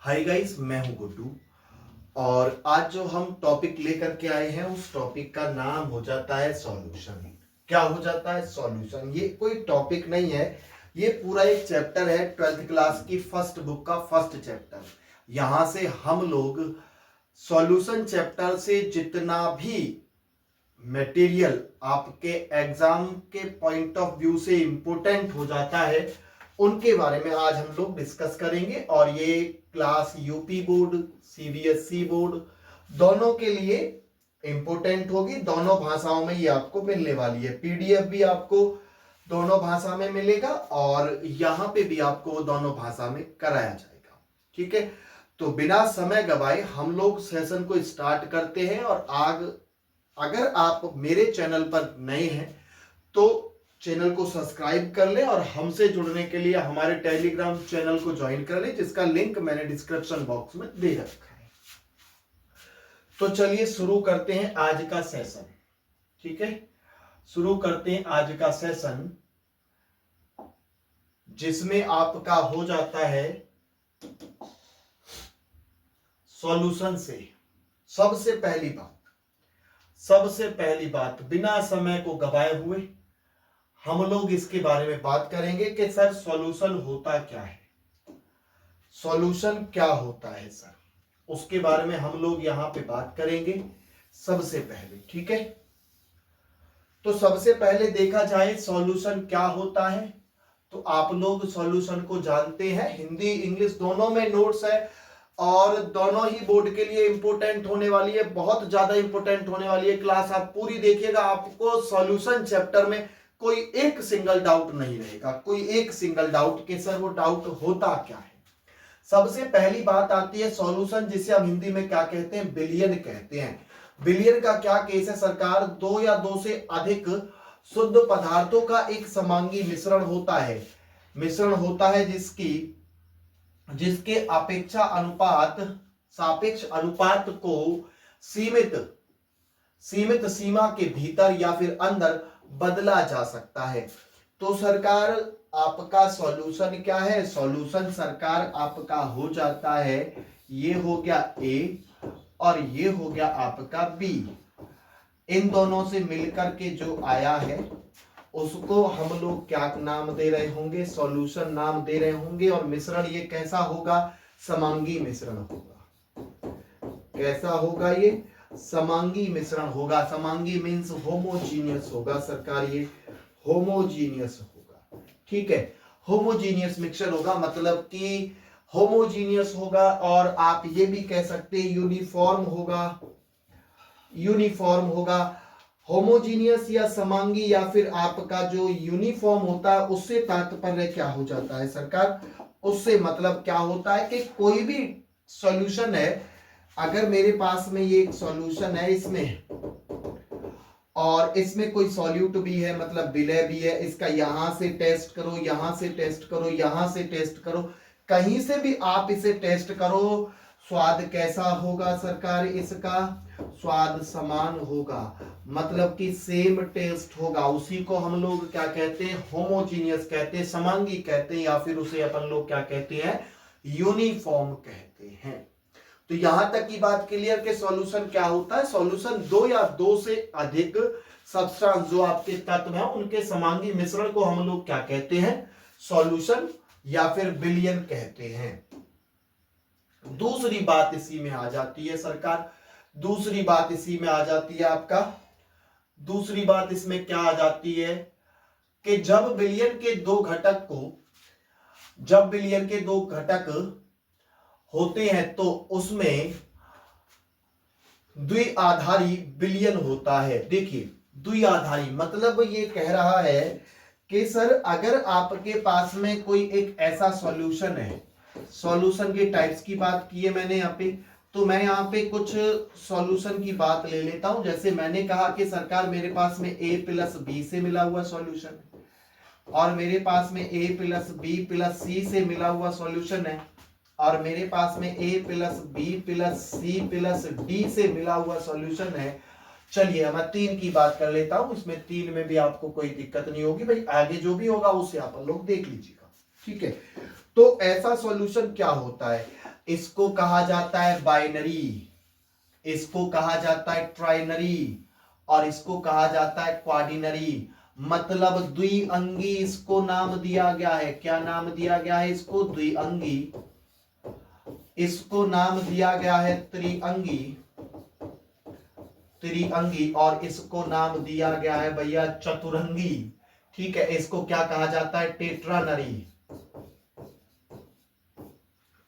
Hi guys, मैं हूं गुड्डू। और आज जो हम टॉपिक लेकर के आए हैं उस टॉपिक का नाम हो जाता है सॉल्यूशन। क्या हो जाता है? सॉल्यूशन। ये कोई टॉपिक नहीं है, ये पूरा एक चैप्टर है 12th क्लास की फर्स्ट बुक का फर्स्ट चैप्टर। यहां से हम लोग सॉल्यूशन चैप्टर से जितना भी मटेरियल आपके एग्जाम के पॉइंट ऑफ व्यू से इंपोर्टेंट हो जाता है उनके बारे में आज हम लोग डिस्कस करेंगे। और ये class UP board, CBSE board दोनों के लिए इंपोर्टेंट होगी। दोनों भाषाओं में ये आपको मिलने वाली है। पीडीएफ भी आपको दोनों भाषा में मिलेगा और यहाँ पे भी आपको दोनों भाषा में कराया जाएगा। ठीक है, तो बिना समय गवाए हम लोग सेशन को स्टार्ट करते हैं। और अगर आप मेरे चैनल पर नए हैं तो चैनल को सब्सक्राइब कर लें और हमसे जुड़ने के लिए हमारे टेलीग्राम चैनल को ज्वाइन कर लें, जिसका लिंक मैंने डिस्क्रिप्शन बॉक्स में दे रखा है। तो चलिए शुरू करते हैं आज का सेशन। ठीक है, शुरू करते हैं आज का सेशन, जिसमें आपका हो जाता है सॉल्यूशन से। सबसे पहली बात बिना समय को गवाए हुए हम लोग इसके बारे में बात करेंगे कि सर सॉल्यूशन होता क्या है। सॉल्यूशन क्या होता है सर, उसके बारे में हम लोग यहां पे बात करेंगे सबसे पहले। ठीक है, तो सबसे पहले देखा जाए सॉल्यूशन क्या होता है तो आप लोग सॉल्यूशन को जानते हैं। हिंदी इंग्लिश दोनों में नोट्स है और दोनों ही बोर्ड के लिए इंपोर्टेंट होने वाली है, बहुत ज्यादा इंपोर्टेंट होने वाली है। क्लास आप पूरी देखिएगा, आपको सॉल्यूशन चैप्टर में कोई एक सिंगल डाउट नहीं रहेगा, कोई एक सिंगल डाउट कि सर वो डाउट होता क्या है। सबसे पहली बात आती है सॉल्यूशन, जिसे हम हिंदी में क्या कहते हैं? बिलियन कहते हैं। बिलियन का क्या केस है सरकार? दो या दो से अधिक शुद्ध पदार्थों का एक समांगी मिश्रण होता है जिसके सापेक्ष अनुपात को सीमित सीमा के भीतर या फिर अंदर बदला जा सकता है। तो सरकार आपका सॉल्यूशन क्या है? सॉल्यूशन सरकार आपका हो जाता है, ये हो गया ए और ये हो गया आपका बी। इन दोनों से मिलकर के जो आया है उसको हम लोग क्या नाम दे रहे होंगे? सॉल्यूशन नाम दे रहे होंगे। और मिश्रण ये कैसा होगा? समांगी मिश्रण होगा। कैसा होगा? ये समांगी मिश्रण होगा। समांगी मींस होमोजीनियस होगा सरकार, ये होमोजीनियस होगा। ठीक है, होमोजीनियस मिक्सचर होगा, मतलब कि होमोजीनियस होगा। और आप ये भी कह सकते हैं यूनिफॉर्म होगा। होमोजीनियस या समांगी या फिर आपका जो यूनिफॉर्म होता है उससे तात्पर्य क्या हो जाता है सरकार? उससे मतलब क्या होता है कि कोई भी सॉल्यूशन है, अगर मेरे पास में ये एक सॉल्यूशन है इसमें और इसमें कोई सॉल्यूट भी है, मतलब विलय भी है, इसका यहां से टेस्ट करो, यहां से टेस्ट करो, यहां से टेस्ट करो, कहीं से भी आप इसे टेस्ट करो, स्वाद कैसा होगा सरकार? इसका स्वाद समान होगा, मतलब कि सेम टेस्ट होगा। उसी को हम लोग क्या कहते हैं? होमोजीनियस कहते हैं, समांगी कहते हैं, या फिर उसे अपन लोग क्या कहते हैं? यूनिफॉर्म कहते हैं। तो यहां तक की बात क्लियर कि सॉल्यूशन क्या होता है? सॉल्यूशन दो या दो से अधिक सब्सटेंस जो आपके तत्व हैं उनके समांगी मिश्रण को हम लोग क्या कहते हैं? सॉल्यूशन या फिर विलयन कहते हैं। दूसरी बात इसी में आ जाती है सरकार, दूसरी बात इसमें क्या आ जाती है कि जब विलयन के दो घटक होते हैं तो उसमें द्विआधारी विलयन होता है। देखिए, द्विआधारी मतलब ये कह रहा है कि सर अगर आपके पास में कोई एक ऐसा सॉल्यूशन है, सॉल्यूशन के टाइप्स की बात की है मैंने यहाँ पे, तो मैं यहाँ पे कुछ सॉल्यूशन की बात ले लेता हूं। जैसे मैंने कहा कि सरकार मेरे पास में a प्लस बी से मिला हुआ सॉल्यूशन है और मेरे पास में a प्लस बी प्लस सी से मिला हुआ सॉल्यूशन है और मेरे पास में a plus B plus C plus D से मिला हुआ सॉल्यूशन है। चलिए मैं 3 की बात कर लेता हूं, इसमें 3 में भी आपको कोई दिक्कत नहीं होगी भाई, आगे जो भी होगा उसे आप लोग देख लीजिएगा। ठीक है, तो ऐसा सॉल्यूशन क्या होता है? इसको कहा जाता है बाइनरी, इसको कहा जाता है ट्राइनरी, और इसको कहा जाता है क्वाडिनरी। मतलब द्विअंगी इसको नाम दिया गया है। क्या नाम दिया गया है इसको? द्विअंगी। इसको नाम दिया गया है त्रिअंगी, त्रिअंगी। और इसको नाम दिया गया है भैया चतुरंगी। ठीक है, इसको क्या कहा जाता है? टेट्रानरी,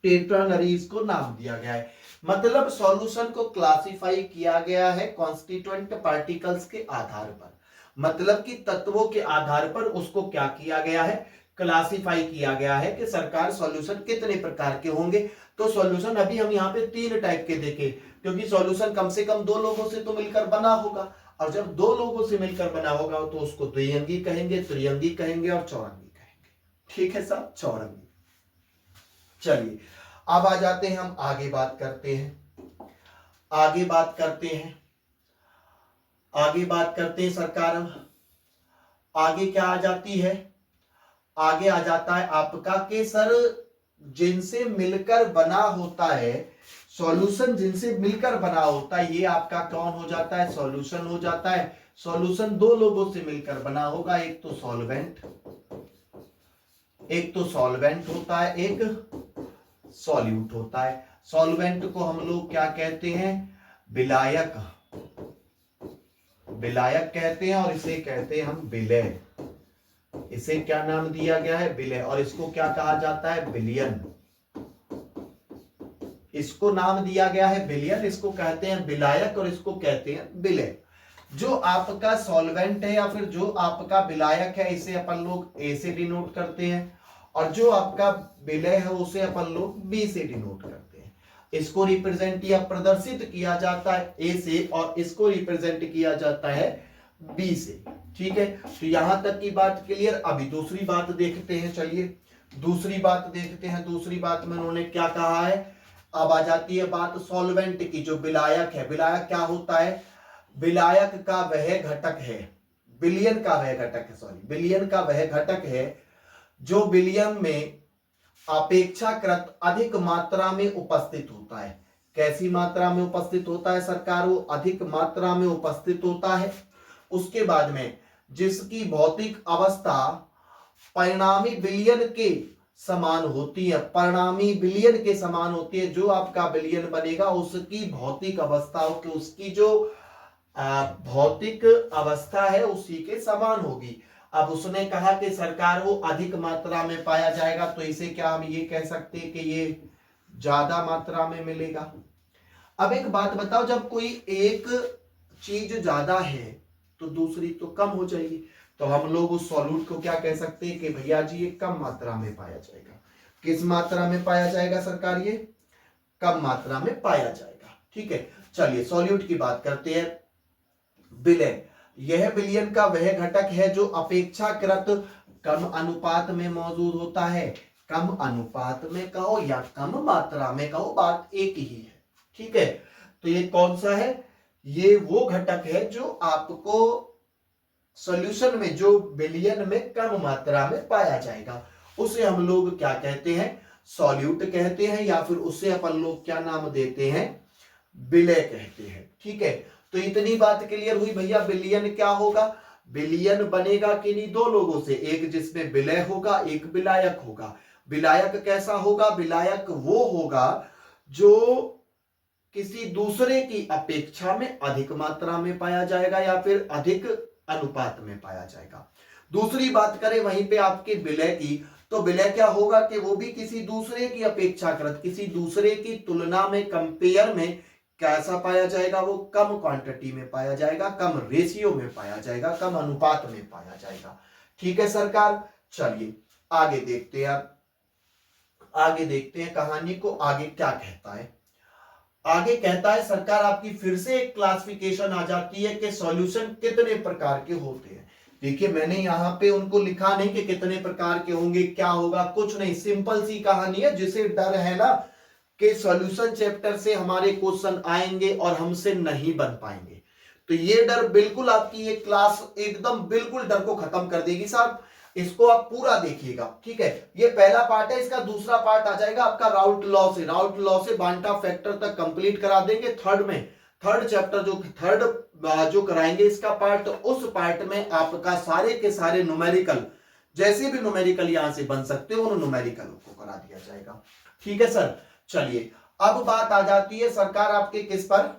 टेट्रानरी इसको नाम दिया गया है। मतलब सॉल्यूशन को क्लासिफाई किया गया है कॉन्स्टिट्यूएंट पार्टिकल्स के आधार पर। मतलब कि तत्वों के आधार पर उसको क्या किया गया है? क्लासिफाई किया गया है कि सरकार सॉल्यूशन कितने प्रकार के होंगे। तो सॉल्यूशन अभी हम यहाँ पे 3 टाइप के देखे, क्योंकि सॉल्यूशन कम से कम 2 लोगों से तो मिलकर बना होगा, और जब 2 लोगों से मिलकर बना होगा तो उसको द्विअंगी कहेंगे, त्रिअंगी कहेंगे और चौरंगी कहेंगे। ठीक है साहब, चौरंगी। चलिए अब आ जाते हैं, हम आगे बात करते हैं, आगे बात करते हैं, आगे बात करते हैं सरकार। आगे क्या आ जाती है? आगे आ जाता है आपका कि सर जिनसे मिलकर बना होता है सॉल्यूशन, जिनसे मिलकर बना होता है, ये आपका कौन हो जाता है? सॉल्यूशन हो जाता है। सॉल्यूशन 2 लोगों से मिलकर बना होगा, एक तो सॉल्वेंट, एक तो सॉल्वेंट होता है, एक सॉल्यूट होता है। सॉल्वेंट को हम लोग क्या कहते हैं? विलायक, विलायक कहते हैं, और इसे कहते हैं हम विलय। इसे क्या नाम दिया गया है? विलय। और इसको क्या कहा जाता है? विलयन। इसको नाम दिया गया है विलयन, इसको कहते हैं विलायक, और इसको कहते हैं विलय। जो आपका सॉल्वेंट है या फिर जो आपका विलायक है, इसे अपन लोग ए से डिनोट करते हैं, और जो आपका विलय है उसे अपन लोग बी से डिनोट करते हैं। इसको रिप्रेजेंट या प्रदर्शित किया जाता है ए से, और इसको रिप्रेजेंट किया जाता है बी से। ठीक है, तो यहां तक की बात क्लियर। अभी दूसरी बात देखते हैं, चलिए दूसरी बात देखते हैं। दूसरी बात में उन्होंने क्या कहा है? अब आ जाती है बात सॉल्वेंट की। जो विलायक है, विलायक क्या होता है? विलायक का वह घटक है, विलयन का वह घटक है, सॉरी विलयन का वह घटक है जो विलयन में अपेक्षाकृत अधिक मात्रा में उपस्थित होता है। कैसी मात्रा में उपस्थित होता है सरकार? वो अधिक मात्रा में उपस्थित होता है। उसके बाद में जिसकी भौतिक अवस्था परिणामी विलयन के समान होती है, परिणामी विलयन के समान होती है। जो आपका विलयन बनेगा उसकी भौतिक अवस्था की, उसकी जो भौतिक अवस्था है उसी के समान होगी। अब उसने कहा कि सरकार वो अधिक मात्रा में पाया जाएगा, तो इसे क्या हम ये कह सकते हैं कि ये ज्यादा मात्रा में मिलेगा। अब एक बात बताओ, जब कोई एक चीज ज्यादा है तो दूसरी तो कम हो जाएगी, तो हम लोग उस सॉल्यूट को क्या कह सकते हैं कि भैया जी ये कम मात्रा में पाया जाएगा। किस मात्रा में पाया जाएगा सरकार? ये कम मात्रा में पाया जाएगा। ठीक है, चलिए सॉल्यूट की बात करते हैं। विलय, यह विलयन का वह घटक है जो अपेक्षाकृत कम अनुपात में मौजूद होता है। कम अनुपात में कहो या कम मात्रा में कहो, बात एक ही है। ठीक है, तो ये कौन सा है? ये वो घटक है जो आपको सॉल्यूशन में, जो विलयन में कम मात्रा में पाया जाएगा, उसे हम लोग क्या कहते हैं? सॉल्यूट कहते हैं, या फिर उसे अपन लोग क्या नाम देते हैं? विलय कहते हैं। ठीक है, तो इतनी बात क्लियर हुई भैया। विलयन क्या होगा? विलयन बनेगा किन्हीं 2 लोगों से, एक जिसमें विलय होगा, एक विलायक होगा। विलायक कैसा होगा? विलायक वो होगा जो किसी दूसरे की अपेक्षा में अधिक मात्रा में पाया जाएगा या फिर अधिक अनुपात में पाया जाएगा। दूसरी बात करें वहीं पे आपके विलय की, तो विलय क्या होगा कि वो भी किसी दूसरे की अपेक्षाकृत, किसी दूसरे की तुलना में, कंपेयर में कैसा पाया जाएगा? वो कम क्वांटिटी में पाया जाएगा, कम रेशियो में पाया जाएगा, कम अनुपात में पाया जाएगा। ठीक है सरकार, चलिए आगे देखते हैं। आगे देखते हैं कहानी को, आगे क्या कहता है। आगे कहता है सरकार, आपकी फिर से एक क्लासिफिकेशन आ जाती है कि सॉल्यूशन कितने प्रकार के होते हैं। देखिए मैंने यहां पे उनको लिखा नहीं कि कितने प्रकार के होंगे, क्या होगा, कुछ नहीं, सिंपल सी कहानी है। जिसे डर है ना कि सॉल्यूशन चैप्टर से हमारे क्वेश्चन आएंगे और हमसे नहीं बन पाएंगे, तो ये डर बिल्कुल आपकी ये क्लास एकदम बिल्कुल डर को खत्म कर देगी साहब। इसको आप पूरा देखिएगा, ठीक है। ये पहला पार्ट है, इसका दूसरा पार्ट आ जाएगा आपका राउट लॉ से। राउट लॉ से बांटा फैक्टर तक कंप्लीट करा देंगे। थर्ड में थर्ड चैप्टर जो कराएंगे इसका पार्ट, उस पार्ट में आपका सारे के सारे न्यूमेरिकल, जैसे भी न्यूमेरिकल यहां से बन सकते हो उन न्यूमेरिकल को करा दिया जाएगा, ठीक है सर। चलिए अब बात आ जाती है सरकार आपके किस पर,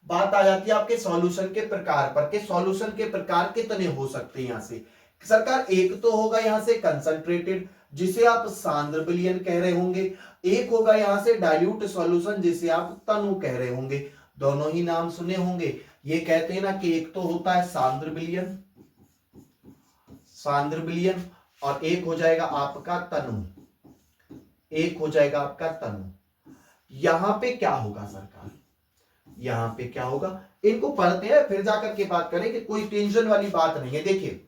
बात आ जाती है आपके सॉल्यूशन के प्रकार पर, के सॉल्यूशन के प्रकार कितने हो सकते हैं यहां से सरकार। एक तो होगा यहां से कंसंट्रेटेड, जिसे आप सांद्र विलयन कह रहे होंगे। एक होगा यहां से डाइल्यूट सॉल्यूशन, जिसे आप तनु कह रहे होंगे। दोनों ही नाम सुने होंगे। ये कहते हैं ना कि एक तो होता है सांद्र विलयन, सांद्र विलयन, और एक हो जाएगा आपका तनु, एक हो जाएगा आपका तनु। यहां पे क्या होगा सरकार, यहां पे क्या होगा, इनको पढ़ते हैं फिर जाकर के बात करें कि कोई टेंशन वाली बात नहीं है। देखिए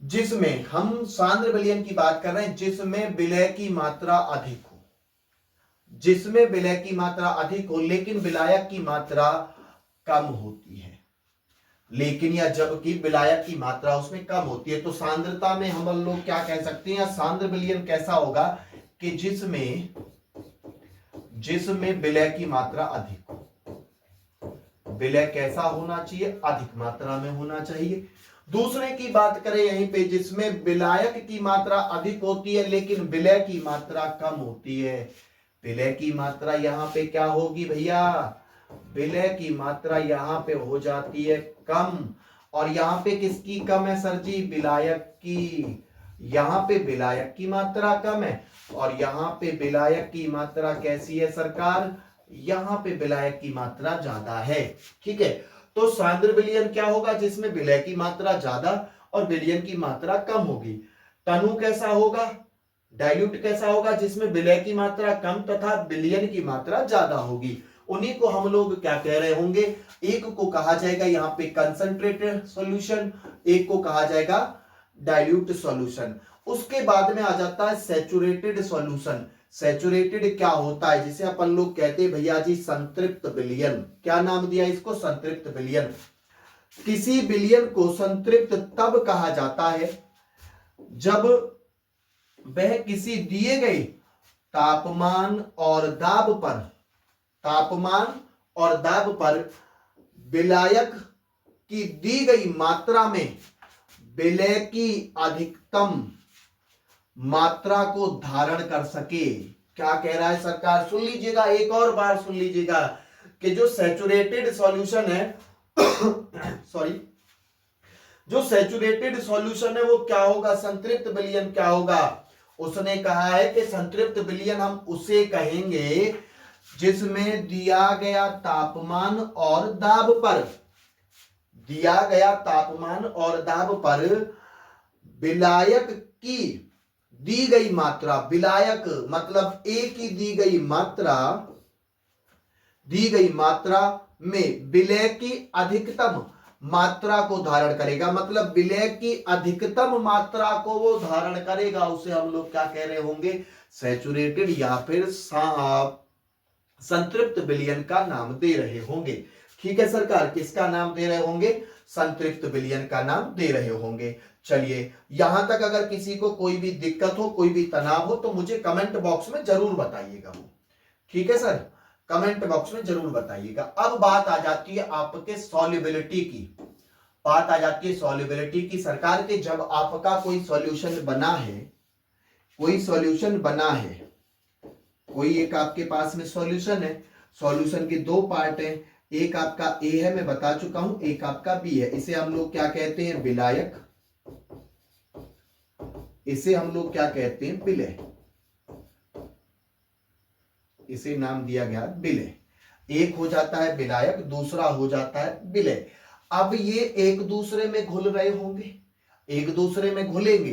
जिसमें हम सांद्र विलयन की बात कर रहे हैं, जिसमें विलय की मात्रा अधिक हो, जिसमें विलय की मात्रा अधिक हो लेकिन विलायक की मात्रा कम होती है, लेकिन या जबकि विलायक की मात्रा उसमें कम होती है, तो सांद्रता में हम लोग क्या कह सकते हैं, सांद्र विलयन कैसा होगा कि जिसमें विलय की मात्रा अधिक हो। विलय कैसा होना चाहिए, अधिक मात्रा में होना चाहिए। दूसरे की बात करें यहीं पे, जिसमें विलायक की मात्रा अधिक होती है लेकिन विलय की मात्रा कम होती है। विलय की मात्रा यहां पे क्या होगी भैया, विलय की मात्रा यहां पे हो जाती है कम, और यहां पे किसकी कम है सर जी, विलायक की। यहां पे विलायक की मात्रा कम है और यहां पे विलायक की मात्रा कैसी है सरकार, यहां पे विलायक की मात्रा ज्यादा है, ठीक है। तो सांद्र विलयन क्या होगा, जिसमें विलय की मात्रा ज्यादा और विलयन की मात्रा कम होगी। तनु कैसा होगा, डाइल्यूट कैसा होगा, जिसमें विलय की मात्रा कम तथा विलयन की मात्रा ज्यादा होगी। उन्हीं को हम लोग क्या कह रहे होंगे, एक को कहा जाएगा यहाँ पे कंसंट्रेटेड सॉल्यूशन, एक को कहा जाएगा डाइल्यूट सॉल्यूशन। उसके बाद में आ जाता है सैचुरेटेड सॉल्यूशन। सैचुरेटेड क्या होता है, जिसे अपन लोग कहते हैं भैया जी संतृप्त विलयन। क्या नाम दिया इसको, संतृप्त विलयन। किसी विलयन को संतृप्त तब कहा जाता है जब वह किसी दिए गए तापमान और दाब पर, तापमान और दाब पर विलायक की दी गई मात्रा में विलय की अधिकतम मात्रा को धारण कर सके। क्या कह रहा है सरकार, सुन लीजिएगा, एक और बार सुन लीजिएगा कि जो सैचुरेटेड सॉल्यूशन है सॉरी, जो सैचुरेटेड सॉल्यूशन है वो क्या होगा, संतृप्त विलयन क्या होगा। उसने कहा है कि संतृप्त विलयन हम उसे कहेंगे जिसमें दिया गया तापमान और दाब पर, दिया गया तापमान और दाब पर विलायक की दी गई मात्रा, विलायक मतलब ए की दी गई मात्रा में विलय की अधिकतम मात्रा को धारण करेगा। मतलब विलय की अधिकतम मात्रा को वो धारण करेगा, उसे हम लोग क्या कह रहे होंगे, सैचुरेटेड या फिर संतृप्त विलयन का नाम दे रहे होंगे। ठीक है सरकार, किसका नाम दे रहे होंगे, संतृप्त विलयन का नाम दे रहे होंगे। चलिए यहां तक अगर किसी को कोई भी दिक्कत हो, कोई भी तनाव हो तो मुझे कमेंट बॉक्स में जरूर बताइएगा। ठीक है सर, कमेंट बॉक्स में जरूर बताइएगा। अब बात आ जाती है आपके सॉल्युबिलिटी की, बात आ जाती है सॉल्युबिलिटी की सरकार के। जब आपका कोई सॉल्यूशन बना है, कोई सॉल्यूशन बना है, कोई एक आपके पास में सॉल्यूशन है, सॉल्यूशन के दो पार्ट हैं, एक आपका ए है मैं बता चुका हूं, एक आपका बी है। इसे हम लोग क्या कहते हैं, विलायक, इसे हम लोग क्या कहते हैं, विलय, इसे नाम दिया गया विलय। एक हो जाता है विलायक, दूसरा हो जाता है विलय। अब ये एक दूसरे में घुल रहे होंगे, एक दूसरे में घुलेंगे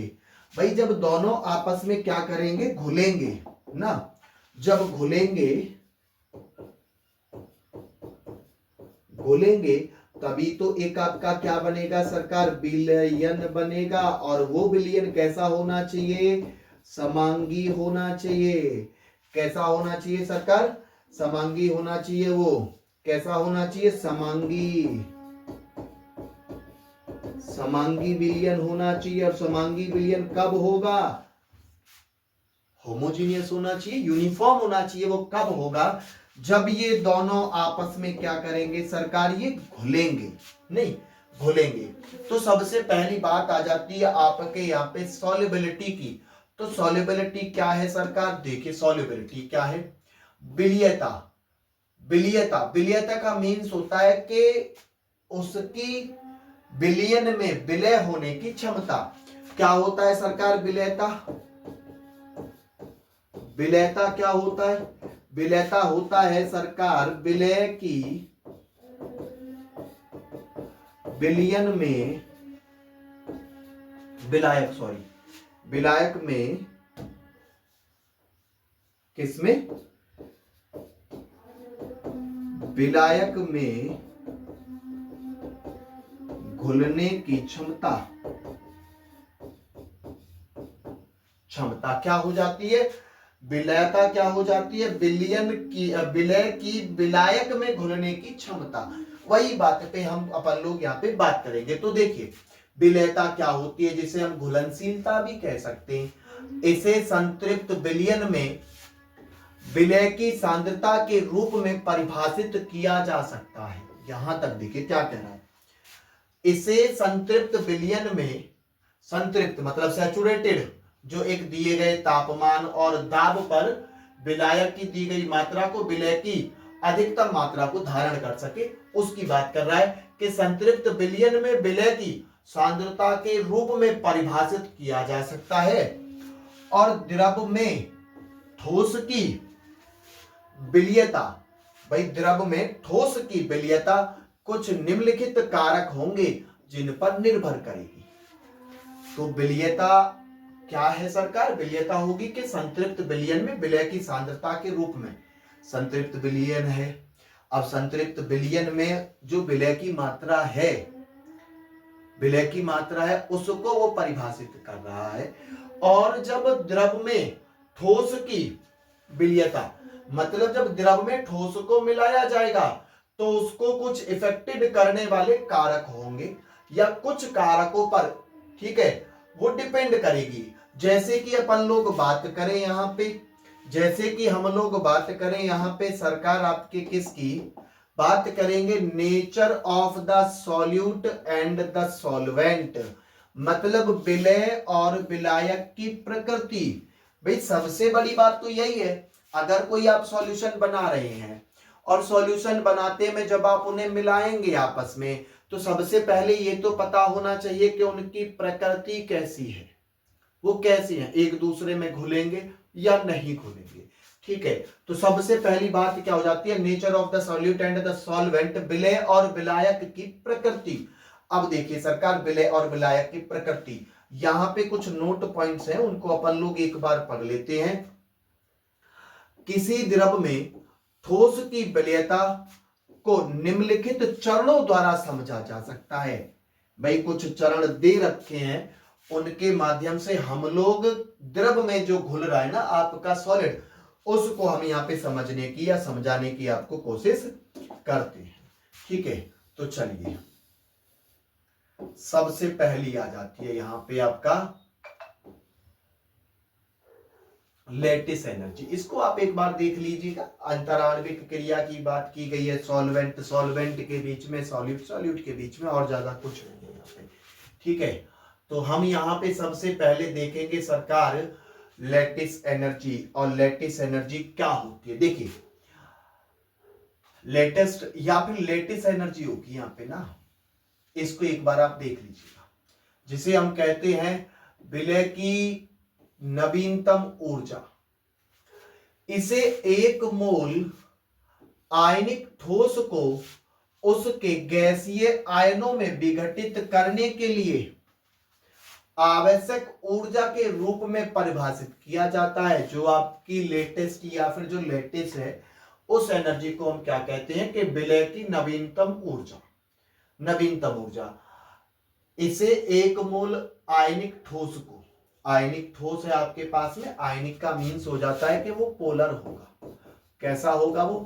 भाई। जब दोनों आपस में क्या करेंगे, घुलेंगे ना, जब घुलेंगे तभी तो एक आपका क्या बनेगा सरकार, विलयन बनेगा। और वो विलयन कैसा होना चाहिए, समांगी होना चाहिए। कैसा होना चाहिए सरकार, समांगी होना चाहिए। वो कैसा होना चाहिए, समांगी, समांगी विलयन होना चाहिए। और समांगी विलयन कब होगा? होमोजीनियस होना चाहिए, यूनिफॉर्म होना चाहिए। वो कब होगा? जब ये दोनों आपस में क्या करेंगे सरकार? ये घुलेंगे, नहीं घुलेंगे। तो सबसे पहली बात आ जाती है आपके यहाँ पे सॉल्युबिलिटी की। तो सॉल्युबिलिटी क्या है सरकार? देखिए सॉल्युबिलिटी क्या है? विलीयता। विलीयता, विलीयता का मीन्स होता है कि उसकी विलयन में विलय होने की क्षमता। क्या होता है सरकार विलयता? विलयता क्या होता है? विलयता होता है सरकार विलय की विलयन में विलायक, सॉरी विलायक में, किसमें? विलायक में घुलने की क्षमता। क्षमता क्या हो जाती है? विलयता क्या हो जाती है? विलयन की, विलय की विलायक में घुलने की क्षमता। वही बात पे हम अपन लोग यहाँ पे बात करेंगे। तो देखिए विलयता क्या होती है, जिसे हम घुलनशीलता भी कह सकते हैं। इसे संतृप्त विलयन में विलय की सांद्रता के रूप में परिभाषित किया जा सकता है। यहां तक देखिए क्या कह रहा है। इसे संतृप्त विलयन में, संतृप्त मतलब सैचुरेटेड, जो एक दिए गए तापमान और दाब पर विलायक की दी गई मात्रा को विलय की अधिकतम मात्रा को धारण कर सके, उसकी बात कर रहा है कि संतृप्त विलयन में विलय की सांद्रता के रूप में परिभाषित किया जा सकता है। और द्रव में ठोस की विलयता, भाई द्रव में ठोस की विलयता कुछ निम्नलिखित कारक होंगे जिन पर निर्भर करेगी। तो विलयता क्या है सरकार? विलयता होगी कि संतृप्त विलयन में विलय की सांद्रता के रूप में, संतृप्त विलयन है। अब संतृप्त विलयन में जो विलय की मात्रा है, विलय की मात्रा है उसको वो परिभाषित कर रहा है। और जब द्रव में ठोस की विलयता, मतलब जब द्रव में ठोस को मिलाया जाएगा तो उसको कुछ इफेक्टेड करने वाले कारक होंगे या कुछ कारकों पर, ठीक है, वो डिपेंड करेगी। जैसे कि अपन लोग बात करें यहाँ पे, जैसे कि हम लोग बात करें यहाँ पे सरकार आपके किसकी बात करेंगे? Nature of the solute and the solvent, मतलब विलय और विलायक की प्रकृति। भाई सबसे बड़ी बात तो यही है, अगर कोई आप सॉल्यूशन बना रहे हैं और सॉल्यूशन बनाते में जब आप उन्हें मिलाएंगे आपस में, तो सबसे पहले ये तो पता होना चाहिए कि उनकी प्रकृति कैसी है, वो कैसी है, एक दूसरे में घुलेंगे या नहीं घुलेंगे। ठीक है, तो सबसे पहली बात क्या हो जाती है? Nature of the solute and the solvent, विलय और विलायक की प्रकृति। अब देखिए सरकार विलय और विलायक की प्रकृति, यहां पे कुछ नोट पॉइंट्स हैं, उनको अपन लोग एक बार पढ़ लेते हैं। किसी द्रव में ठोस की विलयता को निम्नलिखित चरणों द्वारा समझा जा सकता है। भाई कुछ चरण दे रखे हैं, उनके माध्यम से हम लोग द्रव में जो घुल रहा है ना आपका सॉलिड, उसको हम यहाँ पे समझने की या समझाने की आपको कोशिश करते हैं। ठीक है, तो चलिए सबसे पहली आ जाती है यहाँ पे आपका लैटिस एनर्जी। इसको आप एक बार देख लीजिएगा। अंतराण्विक क्रिया की बात की गई है, सॉल्वेंट सॉल्वेंट के बीच में, सॉल्यूट सॉल्यूट के बीच में, और ज्यादा कुछ नहीं है यहाँ पे। ठीक है, तो हम यहाँ पे सबसे पहले देखेंगे सरकार लैटिस एनर्जी। और लैटिस एनर्जी क्या होती है? देखिए लेटेस्ट या फिर लेटिस एनर्जी होगी यहाँ पे ना, इसको एक बार आप देख लीजिएगा, जिसे हम कहते हैं विलय की नवीनतम ऊर्जा। इसे एक मोल आयनिक ठोस को उसके गैसीय आयनों में विघटित करने के लिए आवश्यक ऊर्जा के रूप में परिभाषित किया जाता है। जो आपकी लेटेस्ट या फिर जो लेटेस्ट है, उस एनर्जी को हम क्या कहते हैं? कि विलय की नवीनतम ऊर्जा। नवीनतम ऊर्जा, इसे एक मोल आयनिक ठोस को, आयनिक ठोस है आपके पास में, आयनिक का मीन्स हो जाता है कि वो पोलर होगा। कैसा होगा? वो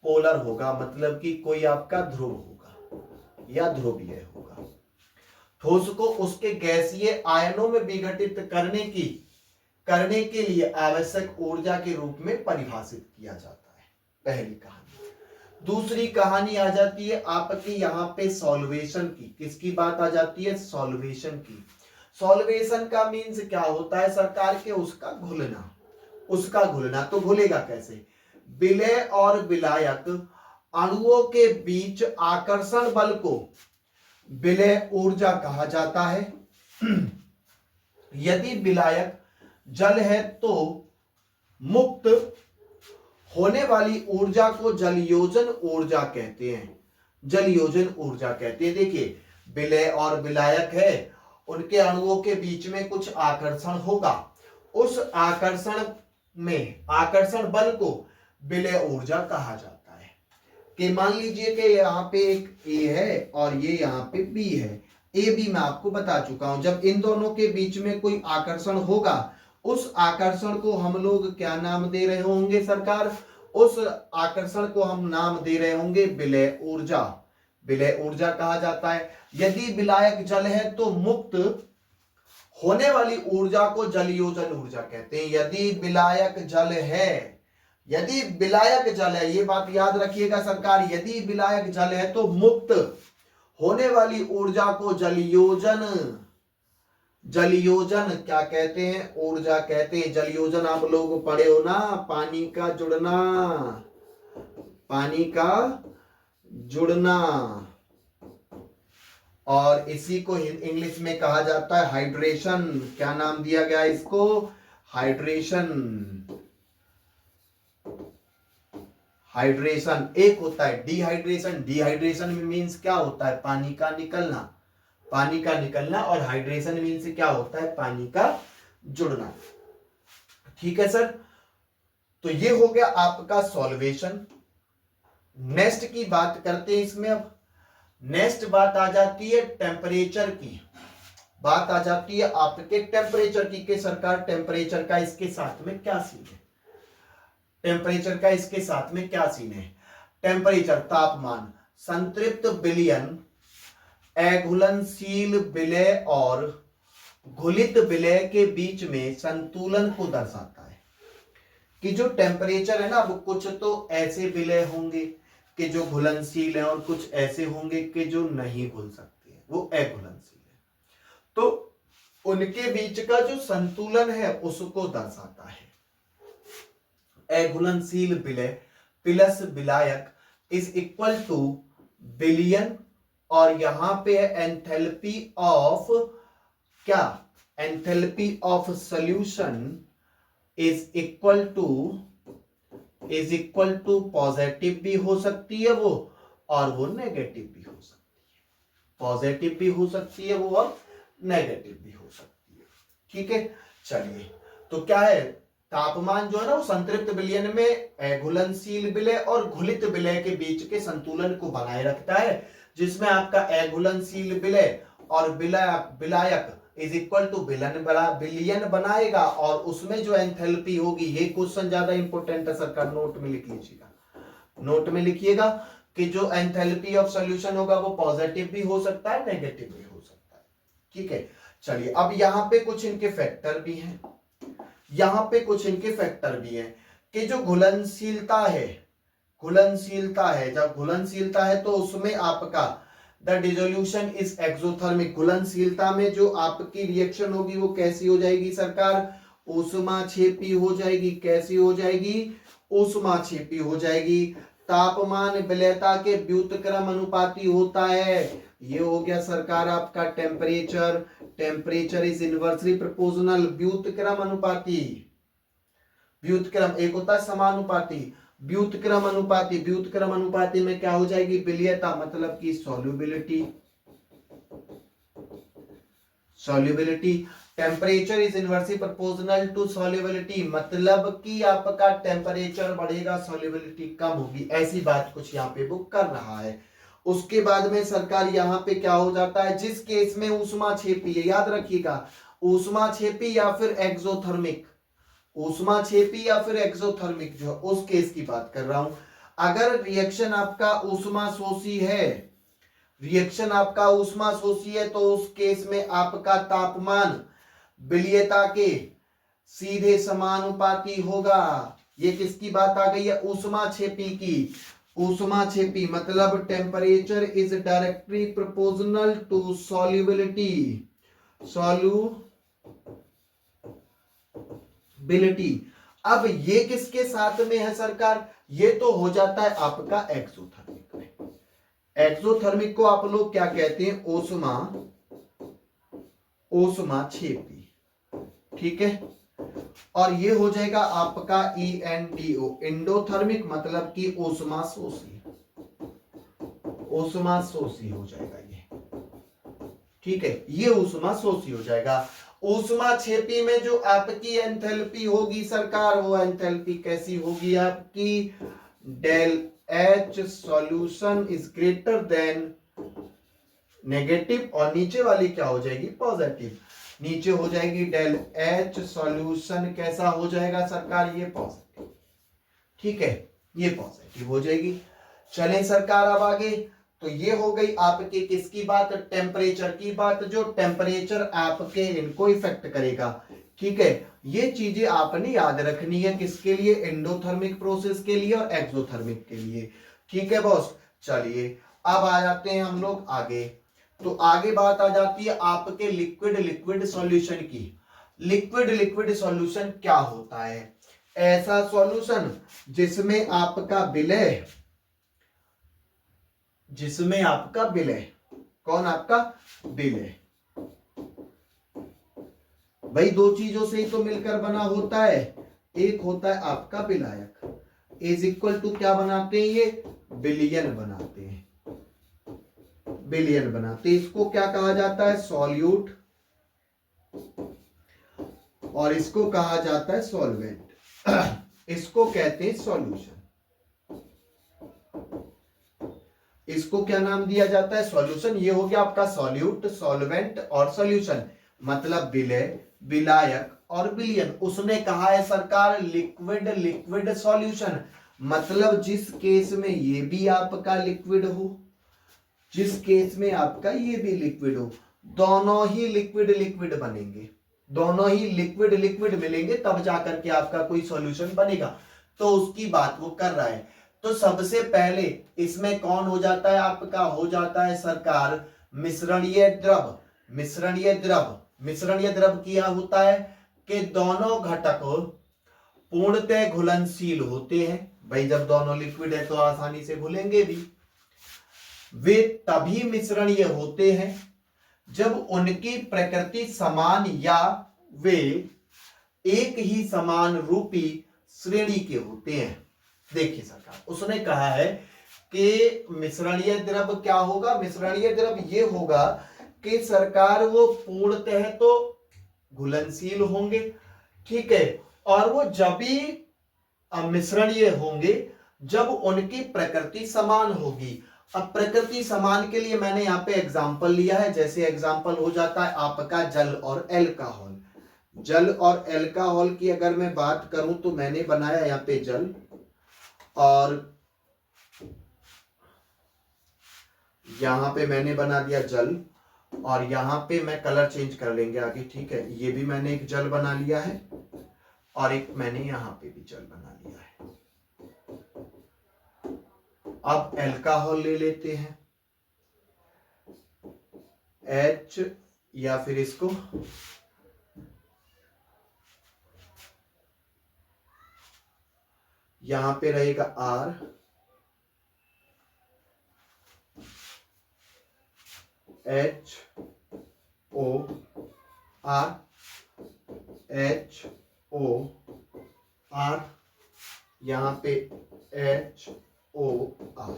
पोलर होगा, मतलब कि कोई आपका ध्रुव होगा या ध्रुवीय होगा। ठोस को उसके गैसीय आयनों में विघटित करने के लिए आवश्यक ऊर्जा के रूप में परिभाषित किया जाता है। पहली कहानी। दूसरी कहानी आ जाती है आपकी यहाँ पे सॉल्वेशन की। किसकी बात आ जाती है? सॉल्वेशन की। सॉल्वेशन का मीन्स क्या होता है सरकार के? उसका घुलना। तो घुलेगा कैसे? विलय और विलायक अणुओं के बीच आकर्षण बल को विलय ऊर्जा कहा जाता है। यदि विलायक जल है तो मुक्त होने वाली ऊर्जा को जलयोजन ऊर्जा कहते हैं। देखिए, विलय और विलायक है, उनके अणुओं के बीच में कुछ आकर्षण होगा, उस आकर्षण बल को विलय ऊर्जा कहा जाता है। कि मान लीजिए कि यहाँ पे एक ए है और ये यहाँ पे बी है। ए बी मैं आपको बता चुका हूं, जब इन दोनों के बीच में कोई आकर्षण होगा, उस आकर्षण को हम लोग क्या नाम दे रहे होंगे सरकार? उस आकर्षण को हम नाम दे रहे होंगे विलय ऊर्जा। विलय ऊर्जा कहा जाता है। यदि विलायक जल है तो मुक्त होने वाली ऊर्जा को जलयोजन ऊर्जा कहते हैं। यदि विलायक जल है, ये बात याद रखिएगा सरकार, यदि विलायक जल है तो मुक्त होने वाली ऊर्जा को जलयोजन क्या कहते हैं? ऊर्जा कहते हैं। जलयोजन आप लोग पढ़े हो ना, पानी का जुड़ना। और इसी को इंग्लिश में कहा जाता है हाइड्रेशन। क्या नाम दिया गया इसको? हाइड्रेशन। एक होता है डिहाइड्रेशन में मीन्स क्या होता है? पानी का निकलना। और हाइड्रेशन मीन्स क्या होता है? पानी का जुड़ना। ठीक है सर। तो ये हो गया आपका सॉल्वेशन। नेक्स्ट की बात करते हैं इसमें। अब नेक्स्ट बात आ जाती है टेम्परेचर की। बात आ जाती है आपके टेम्परेचर की। कि सरकार टेम्परेचर का इसके साथ में क्या सीन है? टेम्परेचर तापमान संतृप्त विलयन, अघुलनशील विलय और घुलित विलय के बीच में संतुलन को दर्शाता है। कि जो टेम्परेचर है ना, वो कुछ तो ऐसे विलय होंगे कि जो घुलनशील है और कुछ ऐसे होंगे कि जो नहीं घुल सकते हैं, वो अघुलनशील है। तो उनके बीच का जो संतुलन है उसको दर्शाता है। अघुलनशील विलय प्लस विलायक इज इक्वल टू विलयन, और यहां पे enthalpy of solution is equal to positive भी हो सकती है वो, और वो नेगेटिव भी हो सकती है। पॉजिटिव भी हो सकती है वो और नेगेटिव भी हो सकती है। ठीक है, चलिए। तो क्या है? तापमान जो है ना, वो संतृप्त विलयन में घुलनशील विलय और घुलित विलय के बीच के संतुलन को बनाए रखता है, जिसमें आपका अघुलनशील विलय और विलायक इज इक्वल टू विलयन बनाएगा। और उसमें जो एंथैल्पी होगी, ये क्वेश्चन ज्यादा इंपॉर्टेंट है सरकार, नोट में लिखिएगा कि जो एंथैल्पी ऑफ सॉल्यूशन होगा वो पॉजिटिव भी हो सकता है, नेगेटिव भी हो सकता है। ठीक है, चलिए। अब यहाँ पे कुछ इनके फैक्टर भी हैं। कि जो घुलनशीलता है, जब घुलनशीलता है तो उसमें आपका द डिसोल्यूशन इज एक्सोथर्मिक। घुलनशीलता में जो आपकी रिएक्शन होगी वो कैसी हो जाएगी सरकार? ऊष्माक्षेपी हो जाएगी। कैसी हो जाएगी? ऊष्माक्षेपी हो जाएगी। तापमान विलयता के व्युत्क्रम अनुपाती होता है। ये हो गया सरकार आपका टेम्परेचर इज इनवर्सली प्रोपोर्शनल। व्युत्क्रम एक होता है समानुपाती, व्युत्क्रम अनुपाती में क्या हो जाएगी? विलयता, मतलब कि solubility. Temperature is inversely proportional to solubility, मतलब कि आपका टेम्परेचर बढ़ेगा, सॉल्युबिलिटी कम होगी। ऐसी बात कुछ यहाँ पे वो कर रहा है। उसके बाद में सरकार यहाँ पे क्या हो जाता है? जिस केस में ऊष्माक्षेपी है, याद रखिएगा, ऊष्माक्षेपी या फिर एक्सोथर्मिक, जो उस केस की बात कर रहा हूं। अगर रिएक्शन आपका ऊष्मा शोषी है, रिएक्शन आपका ऊष्माशोषी है तो उस केस में आपका तापमान विलीयता के सीधे समानुपाती होगा। ये किसकी बात आ गई है? ऊष्माक्षेपी की। ऊष्माक्षेपी मतलब temperature is directly proportional to solubility. Solubility. अब ये किसके साथ में है सरकार? ये तो हो जाता है आपका एक्सोथर्मिक में। एक्सोथर्मिक को आप लोग क्या कहते हैं? ऊष्माक्षेपी। ठीक है। और ये हो जाएगा आपका ENDO, इंडोथर्मिक मतलब कि ऊष्माशोषी। ऊष्माशोषी हो जाएगा ये। ठीक है, ये ऊष्माशोषी हो जाएगा। ऊष्माक्षेपी में जो आपकी एंथैल्पी होगी सरकार, वो एंथैल्पी कैसी होगी आपकी? Del H solution is greater than negative, और नीचे वाली क्या हो जाएगी? पॉजिटिव। नीचे हो जाएगी डेल H सॉल्यूशन कैसा हो जाएगा सरकार? ये पॉजिटिव। ठीक है, ये पॉजिटिव हो जाएगी। चलें सरकार अब आगे। तो ये हो गई आपके किसकी बात? टेम्परेचर की बात। जो टेम्परेचर आपके इनको इफेक्ट करेगा। ठीक है, ये चीजें आपने याद रखनी है किसके लिए? एंडोथर्मिक प्रोसेस के लिए और एक्सोथर्मिक के लिए। ठीक है बॉस। चलिए अब आ जाते हैं हम लोग आगे। तो आगे बात आ जाती है आपके लिक्विड लिक्विड सॉल्यूशन की। लिक्विड लिक्विड सॉल्यूशन क्या होता है? ऐसा सॉल्यूशन जिसमें आपका विलय, जिसमें आपका विलय, कौन आपका? विलय। भाई दो चीजों से ही तो मिलकर बना होता है। एक होता है आपका विलायक, इज इक्वल टू क्या बनाते हैं? ये विलियन बनाते हैं। विलियन बनाते हैं। इसको क्या कहा जाता है? सॉल्यूट। और इसको कहा जाता है सॉल्वेंट। इसको कहते हैं सॉल्यूशन। इसको क्या नाम दिया जाता है? सॉल्यूशन। ये हो गया आपका सॉल्यूट, सॉल्वेंट और सॉल्यूशन। मतलब विलय, विलायक और विलियन। उसने कहा है सरकार लिक्विड लिक्विड सॉल्यूशन, मतलब जिस केस में ये भी आपका लिक्विड हो, जिस केस में आपका ये भी लिक्विड हो, दोनों ही लिक्विड लिक्विड बनेंगे, दोनों ही लिक्विड लिक्विड मिलेंगे तब जाकर के आपका कोई सॉल्यूशन बनेगा। तो उसकी बात वो कर रहा है। तो सबसे पहले इसमें कौन हो जाता है? आपका हो जाता है सरकार मिश्रणीय द्रव। मिश्रणीय द्रव, मिश्रणीय द्रव क्या होता है कि दोनों घटक पूर्णतः घुलनशील होते हैं। भाई जब दोनों लिक्विड है तो आसानी से घुलेंगे भी। वे तभी मिश्रणीय होते हैं जब उनकी प्रकृति समान या वे एक ही समान रूपी श्रेणी के होते हैं। देखिए सरकार, उसने कहा है कि मिश्रणीय द्रव क्या होगा? मिश्रणीय द्रव ये होगा कि सरकार वो पूर्णतः तो घुलनशील होंगे। ठीक है, और वो जब भी मिश्रणीय होंगे जब उनकी प्रकृति समान होगी। अब प्रकृति समान के लिए मैंने यहाँ पे एग्जाम्पल लिया है। जैसे एग्जाम्पल हो जाता है आपका जल और एल्कोहल। जल और एल्कोहल की अगर मैं बात करूं तो मैंने बनाया यहाँ पे जल, और यहाँ पे मैंने बना दिया जल, और यहाँ पे मैं कलर चेंज कर लेंगे आगे। ठीक है, ये भी मैंने एक जल बना लिया है और एक मैंने यहाँ पे भी जल बना लिया है। अब एल्कोहल ले लेते हैं, H, या फिर इसको यहां पे रहेगा R, H O R, H O R, यहां पे H O R।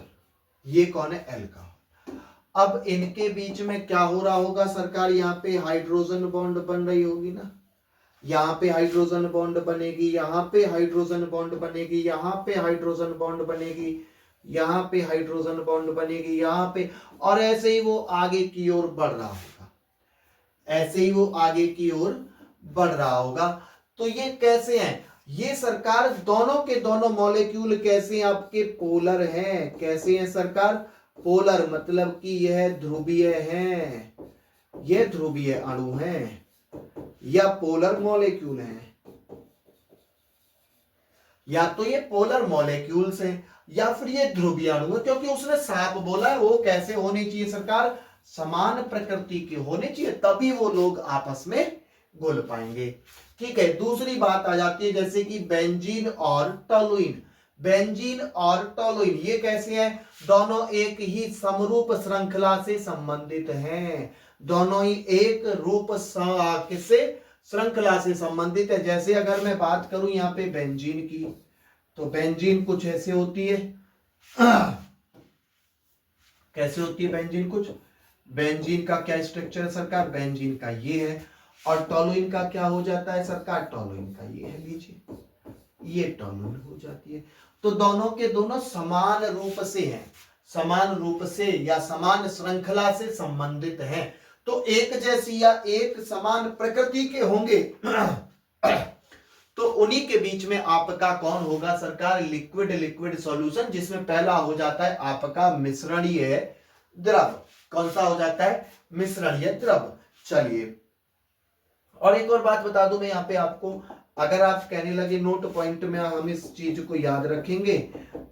ये कौन है? एल्कोहल। अब इनके बीच में क्या हो रहा होगा सरकार? यहाँ पे हाइड्रोजन बॉन्ड बन रही होगी ना, यहाँ पे हाइड्रोजन बॉन्ड बनेगी, यहाँ पे हाइड्रोजन बॉन्ड बनेगी, यहाँ पे हाइड्रोजन बॉन्ड बनेगी, यहाँ पे हाइड्रोजन बॉन्ड बनेगी, यहाँ पे, और ऐसे ही वो आगे की ओर बढ़ रहा होगा। ऐसे ही वो आगे की ओर बढ़ रहा होगा। तो ये कैसे हैं? ये सरकार दोनों के दोनों मॉलिक्यूल कैसे आपके? पोलर हैं। कैसे हैं सरकार? पोलर मतलब कि यह ध्रुवीय है, यह ध्रुवीय अणु है या पोलर मॉलिक्यूल है, या तो ये पोलर मॉलिक्यूल्स हैं या फिर ये ध्रुवीय अणु है, क्योंकि उसने साफ बोला है। वो कैसे होने चाहिए सरकार? समान प्रकृति के होने चाहिए, तभी वो लोग आपस में घुल पाएंगे। ठीक है, दूसरी बात आ जाती है जैसे कि बेंजीन और टोलुइन। बेंजीन और टोलुइन ये कैसे हैं? दोनों एक ही समरूप श्रृंखला से संबंधित हैं, दोनों ही एक रूप से श्रृंखला से संबंधित है। जैसे अगर मैं बात करूं यहाँ पे बेंजीन की, तो बेंजीन कुछ ऐसे होती है कैसे होती है बेंजीन? कुछ बेंजीन का क्या स्ट्रक्चर है सरकार? बेंजीन का ये है। और टोलुइन का क्या हो जाता है सरकार? टोलुइन का ये है, लीजिए ये टोलुइन हो जाती है। तो दोनों के दोनों समान रूप से हैं, समान रूप से या समान श्रृंखला से संबंधित हैं, तो एक जैसी या एक समान प्रकृति के होंगे तो उन्हीं के बीच में आपका कौन होगा सरकार? लिक्विड लिक्विड सॉल्यूशन, जिसमें पहला हो जाता है आपका मिश्रणीय द्रव। कौन सा हो जाता है? मिश्रणीय द्रव। चलिए, और एक और बात बता दूं मैं यहाँ पे आपको, अगर आप कहने लगे नोट पॉइंट में, हम इस चीज को याद रखेंगे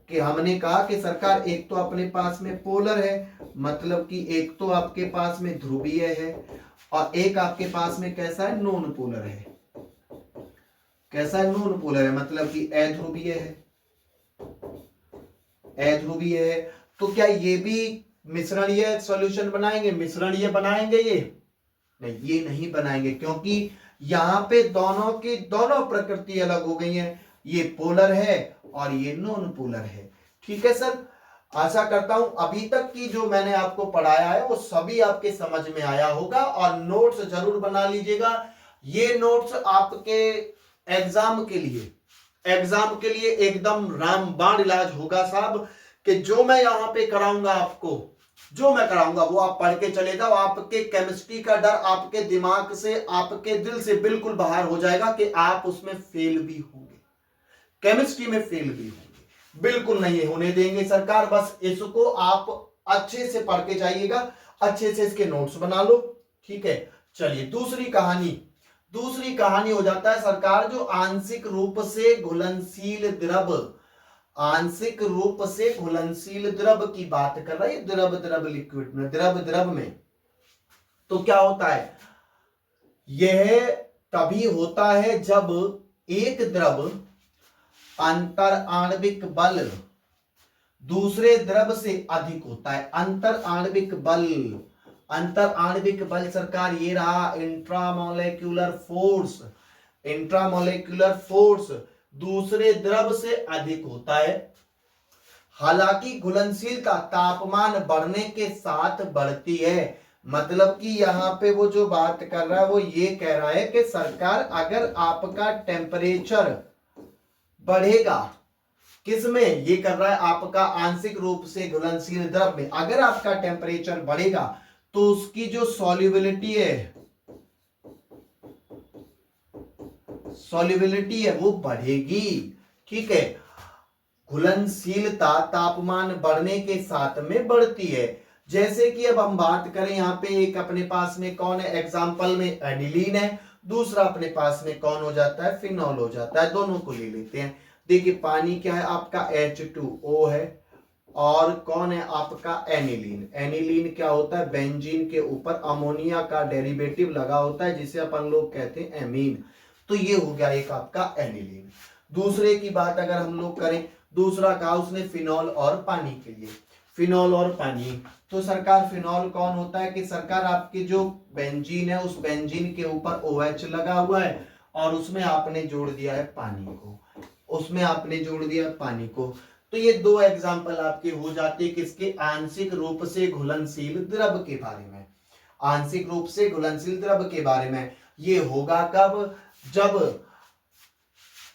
कि हमने कहा कि सरकार एक तो अपने पास में पोलर है, मतलब कि एक तो आपके पास में ध्रुवीय है, और एक आपके पास में कैसा है? नॉन पोलर है। कैसा है? नॉन पोलर है, मतलब कि अध्रुवीय है, अध्रुवीय है। तो क्या ये भी मिश्रणीय सॉल्यूशन बनाएंगे? मिश्रणीय बनाएंगे? ये नहीं, ये नहीं बनाएंगे, क्योंकि यहां पे दोनों की दोनों प्रकृति अलग हो गई है। ये पोलर है और ये नॉन पोलर है। ठीक है सर, आशा करता हूं अभी तक की जो मैंने आपको पढ़ाया है वो सभी आपके समझ में आया होगा, और नोट्स जरूर बना लीजिएगा। ये नोट्स आपके एग्जाम के लिए एकदम रामबाण इलाज होगा साहब, कि जो मैं यहां पे कराऊंगा आपको, जो मैं कराऊंगा वो आप पढ़ के चले जाओ। आपके केमिस्ट्री का डर आपके दिमाग से, आपके दिल से बिल्कुल बाहर हो जाएगा कि आप उसमें फेल भी होंगे, केमिस्ट्री में फेल भी होंगे। बिल्कुल नहीं होने देंगे सरकार। बस इसको आप अच्छे से पढ़ के जाइएगा, अच्छे से इसके नोट्स बना लो। ठीक है, चलिए दूसरी कहानी हो जाता है सरकार, जो आंशिक रूप से घुलनशील द्रव, आंशिक रूप से घुलनशील द्रव की बात कर रहा है। द्रव लिक्विड में, द्रव में तो क्या होता है? यह तभी होता है जब एक द्रव अंतर आणविक बल दूसरे द्रव से अधिक होता है। अंतर आणविक बल सरकार ये रहा इंट्रामोलेक्युलर फोर्स दूसरे द्रव से अधिक होता है। हालांकि घुलनशीलता तापमान बढ़ने के साथ बढ़ती है। मतलब कि यहाँ पे वो जो बात कर रहा है वो ये कह रहा है कि सरकार अगर आपका टेम्परेचर बढ़ेगा, किसमें? ये कर रहा है आपका आंशिक रूप से घुलनशील द्रव में। अगर आपका टेम्परेचर बढ़ेगा तो उसकी जो सॉल्युबिलिटी है वो बढ़ेगी। ठीक है, घुलनशीलता तापमान बढ़ने के साथ में बढ़ती है। जैसे कि अब हम बात करें यहाँ पे, एक अपने पास में कौन है? एग्जाम्पल में एनिलीन है, दूसरा अपने पास में कौन हो जाता है? फिनॉल हो जाता है। दोनों को ले लेते हैं। देखिए पानी क्या है आपका? H2O है, और कौन है आपका? एनिलीन। एनिलीन क्या होता है? बेंजीन के ऊपर अमोनिया का डेरिवेटिव लगा होता है, जिसे अपन लोग कहते हैं एमीन। तो ये हो गया एक आपका एनिलीन। दूसरे की बात अगर हम लोग करें, दूसरा कहा उसने फिनॉल और पानी के लिए, फिनॉल और पानी। तो सरकार फिनॉल कौन होता है? कि सरकार आपकी जो बेंजीन है, उस बेंजीन के ऊपर OH लगा हुआ है और उसमें आपने जोड़ दिया है पानी को, तो ये दो एग्जाम्पल आपके हो जाते हैं किसके? आंशिक रूप से घुलनशील द्रव के बारे में। आंशिक रूप से घुलनशील द्रव के बारे में ये होगा कब? जब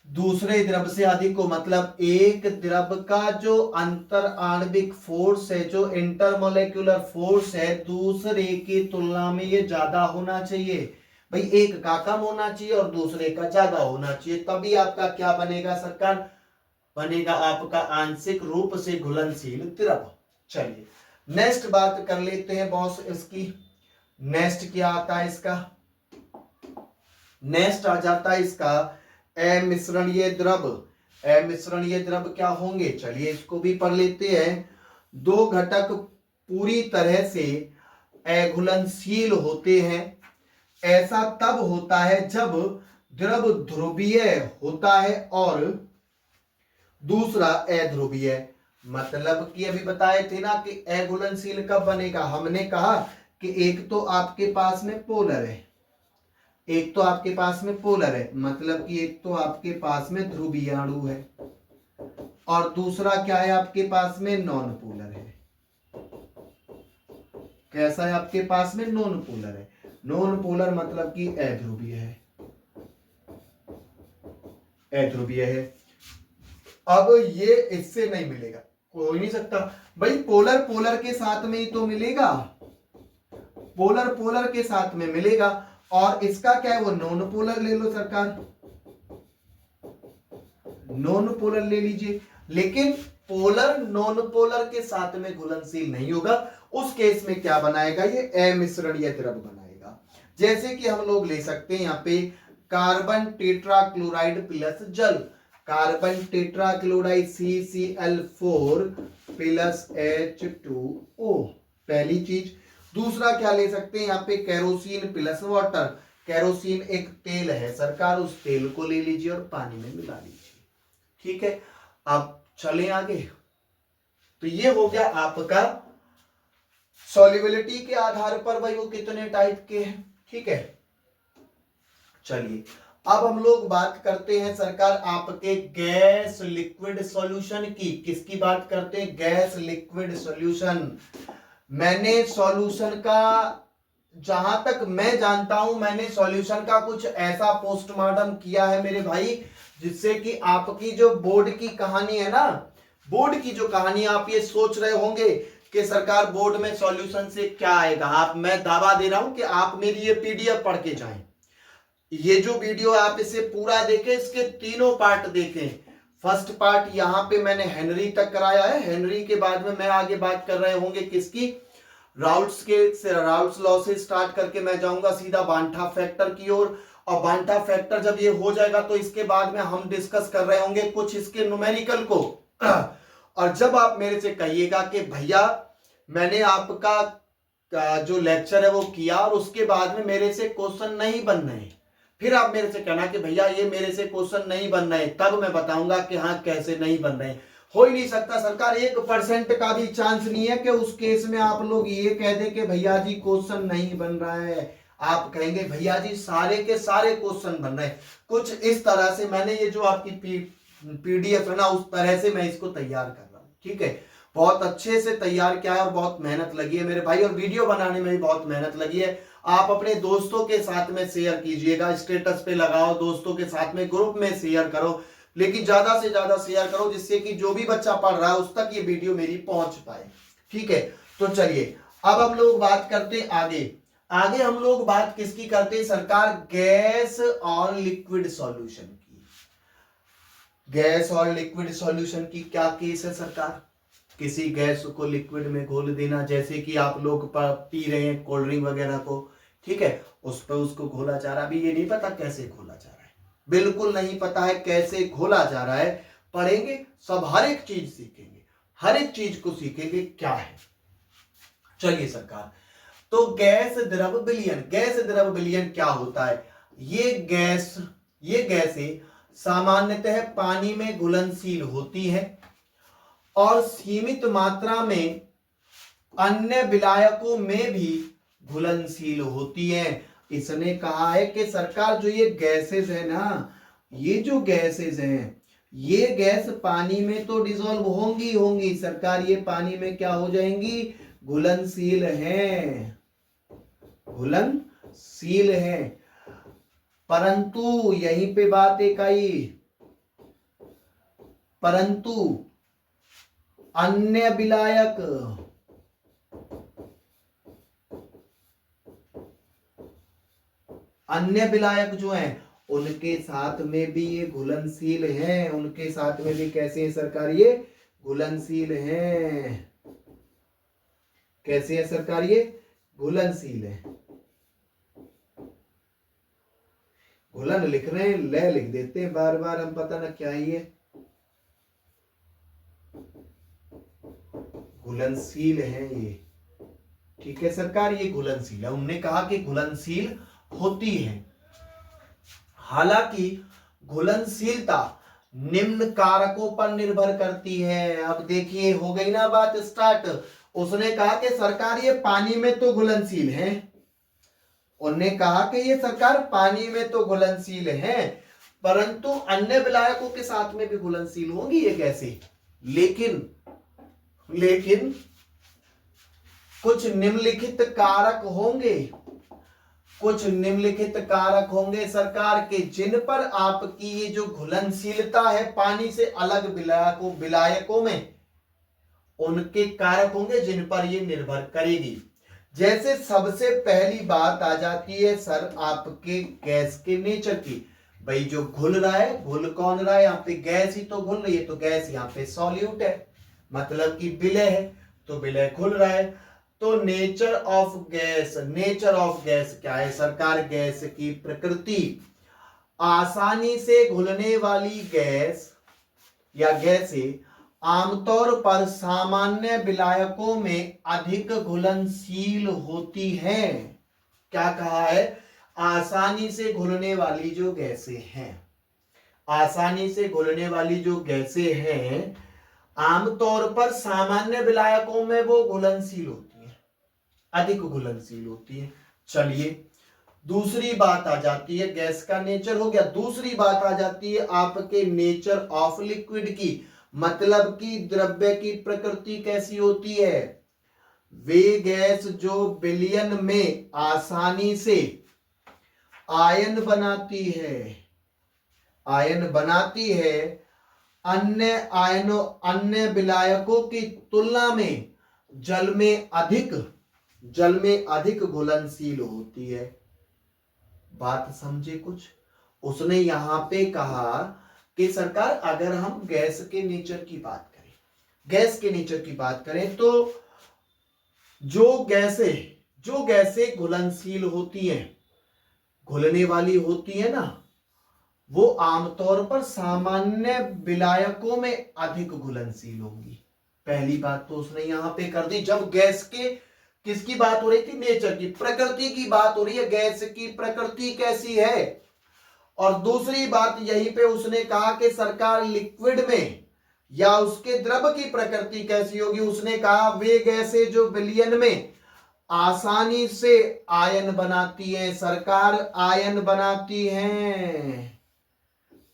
दूसरे द्रव से अधिक हो, मतलब एक द्रव का जो अंतर आणविक फोर्स है, जो इंटरमोलेक्युलर फोर्स है, दूसरे की तुलना में ये ज्यादा होना चाहिए। भाई एक का कम होना चाहिए और दूसरे का ज्यादा होना चाहिए, तभी आपका क्या बनेगा सरकार? बनेगा आपका आंशिक रूप से घुलनशील द्रव। चलिए नेक्स्ट बात कर लेते हैं बॉस इसकी। नेक्स्ट क्या आता है इसका? नेक्स्ट आ जाता है इसका अमिश्रणीय द्रव। अमिश्रणीय द्रव क्या होंगे? चलिए इसको भी पढ़ लेते हैं। दो घटक पूरी तरह से अघुलनशील होते हैं। ऐसा तब होता है जब द्रव ध्रुवीय होता है और दूसरा अध्रुवीय। मतलब कि अभी बताए थे ना कि अघुलनशील कब बनेगा। हमने कहा कि एक तो आपके पास में पोलर है, एक तो आपके पास में पोलर है, मतलब कि एक तो आपके पास में ध्रुवीय अणु है और दूसरा क्या है आपके पास में नॉन पोलर है। कैसा है आपके पास में? नॉन पोलर है। नॉन पोलर मतलब कि अध्रुवीय है, अध्रुवीय है। अब ये इससे नहीं मिलेगा, हो ही नहीं सकता भाई। पोलर पोलर के साथ में ही तो मिलेगा, पोलर पोलर के साथ में मिलेगा। और इसका क्या है? वो नॉन पोलर ले लो सरकार, नॉन पोलर ले लीजिए। लेकिन पोलर नॉन पोलर के साथ में घुलनशील नहीं होगा। उस केस में क्या बनाएगा? ये अमिश्रणीय द्रव बनाएगा। जैसे कि हम लोग ले सकते हैं यहाँ पे कार्बन टेट्राक्लोराइड प्लस जल, carbon tetrachloride CCl4 plus H2O, पहली चीज। दूसरा क्या ले सकते हैं यहाँ पे? Kerosene plus water. केरोसिन एक तेल है सरकार, उस तेल को ले लीजिए और पानी में मिला लीजिए। ठीक है, अब चलें आगे। तो ये हो गया आपका सॉल्युबिलिटी के आधार पर भाई वो कितने टाइप के हैं। ठीक है, चलिए अब हम लोग बात करते हैं सरकार आपके गैस लिक्विड सॉल्यूशन की। किसकी बात करते हैं? Gas liquid solution. मैंने सॉल्यूशन का, जहां तक मैं जानता हूं, मैंने सॉल्यूशन का कुछ ऐसा पोस्टमार्टम किया है मेरे भाई, जिससे कि आपकी जो बोर्ड की कहानी है ना, बोर्ड की जो कहानी, आप ये सोच रहे होंगे कि सरकार बोर्ड में सॉल्यूशन से क्या आएगा। आप, मैं दावा दे रहा हूं कि आप मेरी ये पीडीएफ पढ़ के जाएं। ये जो वीडियो आप इसे पूरा देखें, इसके तीनों पार्ट देखें। फर्स्ट पार्ट यहां पे मैंने हेनरी तक कराया है। हेनरी के बाद में मैं आगे बात कर रहे होंगे किसकी? राउल्ट्स लॉ से स्टार्ट करके मैं जाऊंगा सीधा बांटा फैक्टर की ओर। और बांटा फैक्टर जब ये हो जाएगा तो इसके बाद में हम डिस्कस कर रहे होंगे कुछ इसके न्यूमेरिकल को। और जब आप मेरे से कहिएगा कि भैया मैंने आपका जो लेक्चर है वो किया और उसके बाद में मेरे से क्वेश्चन नहीं बन रहे, फिर आप मेरे से कहना कि भैया ये मेरे से क्वेश्चन नहीं बन रहे, तब मैं बताऊंगा कि हाँ कैसे नहीं बन रहे। हो ही नहीं सकता सरकार, 1% का भी चांस नहीं है कि उस केस में आप लोग ये कह दे कि भैया जी क्वेश्चन नहीं बन रहा है। आप कहेंगे भैया जी सारे के सारे क्वेश्चन बन रहे हैं। कुछ इस तरह से मैंने ये जो आपकी पीडीएफ है ना, उस तरह से मैं इसको तैयार कर रहा हूं। ठीक है, बहुत अच्छे से तैयार किया है और बहुत मेहनत लगी है मेरे भाई, और वीडियो बनाने में भी बहुत मेहनत लगी है। आप अपने दोस्तों के साथ में शेयर कीजिएगा, स्टेटस पे लगाओ, दोस्तों के साथ में ग्रुप में शेयर करो, लेकिन ज्यादा से ज्यादा शेयर करो जिससे कि जो भी बच्चा पढ़ रहा है उस तक ये वीडियो मेरी पहुंच पाए। ठीक है, तो चलिए अब हम लोग बात करते हैं आगे। आगे हम लोग बात किसकी करते हैं सरकार? गैस और लिक्विड सॉल्यूशन की। गैस और लिक्विड सॉल्यूशन की क्या केस है सरकार? किसी गैस को लिक्विड में घोल देना, जैसे कि आप लोग पी रहे हैं कोल्ड ड्रिंक वगैरह को, ठीक है, उस पर उसको घोला जा रहा है। अभी ये नहीं पता कैसे घोला जा रहा है, बिल्कुल नहीं पता है कैसे घोला जा रहा है। पढ़ेंगे सब, हर एक चीज सीखेंगे, हर एक चीज को सीखेंगे क्या है। चलिए सरकार, तो गैस द्रव विलयन, गैस द्रव विलयन क्या होता है? ये गैसें सामान्यतः पानी में घुलनशील होती है और सीमित मात्रा में अन्य विलायकों में भी घुलनशील होती है। इसने कहा है कि सरकार जो ये गैसेस है ना, ये जो गैसेस हैं, ये गैस पानी में तो डिसॉल्व होंगी होंगी सरकार, ये पानी में क्या हो जाएंगी? घुलनशील हैं, घुलनशील हैं। परंतु यहीं पे बात एक आई, परंतु अन्य विलायक, अन्य विलायक जो हैं उनके साथ में भी ये घुलनशील हैं, उनके साथ में भी कैसे हैं सरकार? ये घुलनशील हैं। कैसे है सरकार? ये घुलनशील है। घुलन लिख रहे हैं, लय लिख देते हैं बार बार हम, पता ना क्या ही है। घुलनशील है ये, ठीक है सरकार, ये घुलनशील है। उन्होंने कहा कि घुलनशील होती है। हालांकि घुलनशीलता निम्न कारकों पर निर्भर करती है। अब देखिए हो गई ना बात स्टार्ट। उसने कहा कि सरकार ये पानी में तो घुलनशील है, उन्होंने कहा कि ये सरकार पानी में तो घुलनशील है, परंतु अन्य विलायकों के साथ में भी घुलनशील होंगी ये गैसें। लेकिन कुछ निम्नलिखित कारक होंगे, कुछ निम्नलिखित कारक होंगे सरकार के, जिन पर आपकी ये जो घुलनशीलता है पानी से अलग विलायकों में, उनके कारक होंगे जिन पर ये निर्भर करेगी। जैसे सबसे पहली बात आ जाती है सर आपके गैस के नेचर की। भाई जो घुल रहा है, घुल कौन रहा है? यहाँ पे गैस ही तो घुल रही है, तो गैस यहाँ पे सॉल्यूट है, मतलब कि विलय है, तो विलय घुल रहा है। तो nature of gas, nature of gas क्या है सरकार? गैस की प्रकृति। आसानी से घुलने वाली गैस या गैसें आमतौर पर सामान्य विलायकों में अधिक घुलनशील होती हैं। क्या कहा है? आसानी से घुलने वाली जो गैसें हैं, आसानी से घुलने वाली जो गैसें हैं आमतौर पर सामान्य विलायकों में वो घुलनशील होती है, अधिक घुलनशील होती है। चलिए दूसरी बात आ जाती है, गैस का नेचर हो गया। दूसरी बात आ जाती है आपके नेचर ऑफ लिक्विड की, मतलब कि द्रव्य की प्रकृति कैसी होती है। वे गैस जो विलयन में आसानी से आयन बनाती है, आयन बनाती है, अन्य विलायकों की तुलना में जल में अधिक घुलनशील होती है। बात समझे कुछ? उसने यहां पे कहा कि सरकार अगर हम गैस के नेचर की बात करें, गैस के नेचर की बात करें तो जो गैसें घुलनशील होती हैं, घुलने वाली होती है ना, वो आमतौर पर सामान्य विलायकों में अधिक घुलनशील होंगी। पहली बात तो उसने यहां पे कर दी। जब गैस के किसकी बात हो रही थी? नेचर की, प्रकृति की बात हो रही है, गैस की प्रकृति कैसी है। और दूसरी बात यहीं पे उसने कहा कि सरकार लिक्विड में या उसके द्रव की प्रकृति कैसी होगी। उसने कहा वे गैसें जो विलयन में आसानी से आयन बनाती हैं, सरकार आयन बनाती हैं।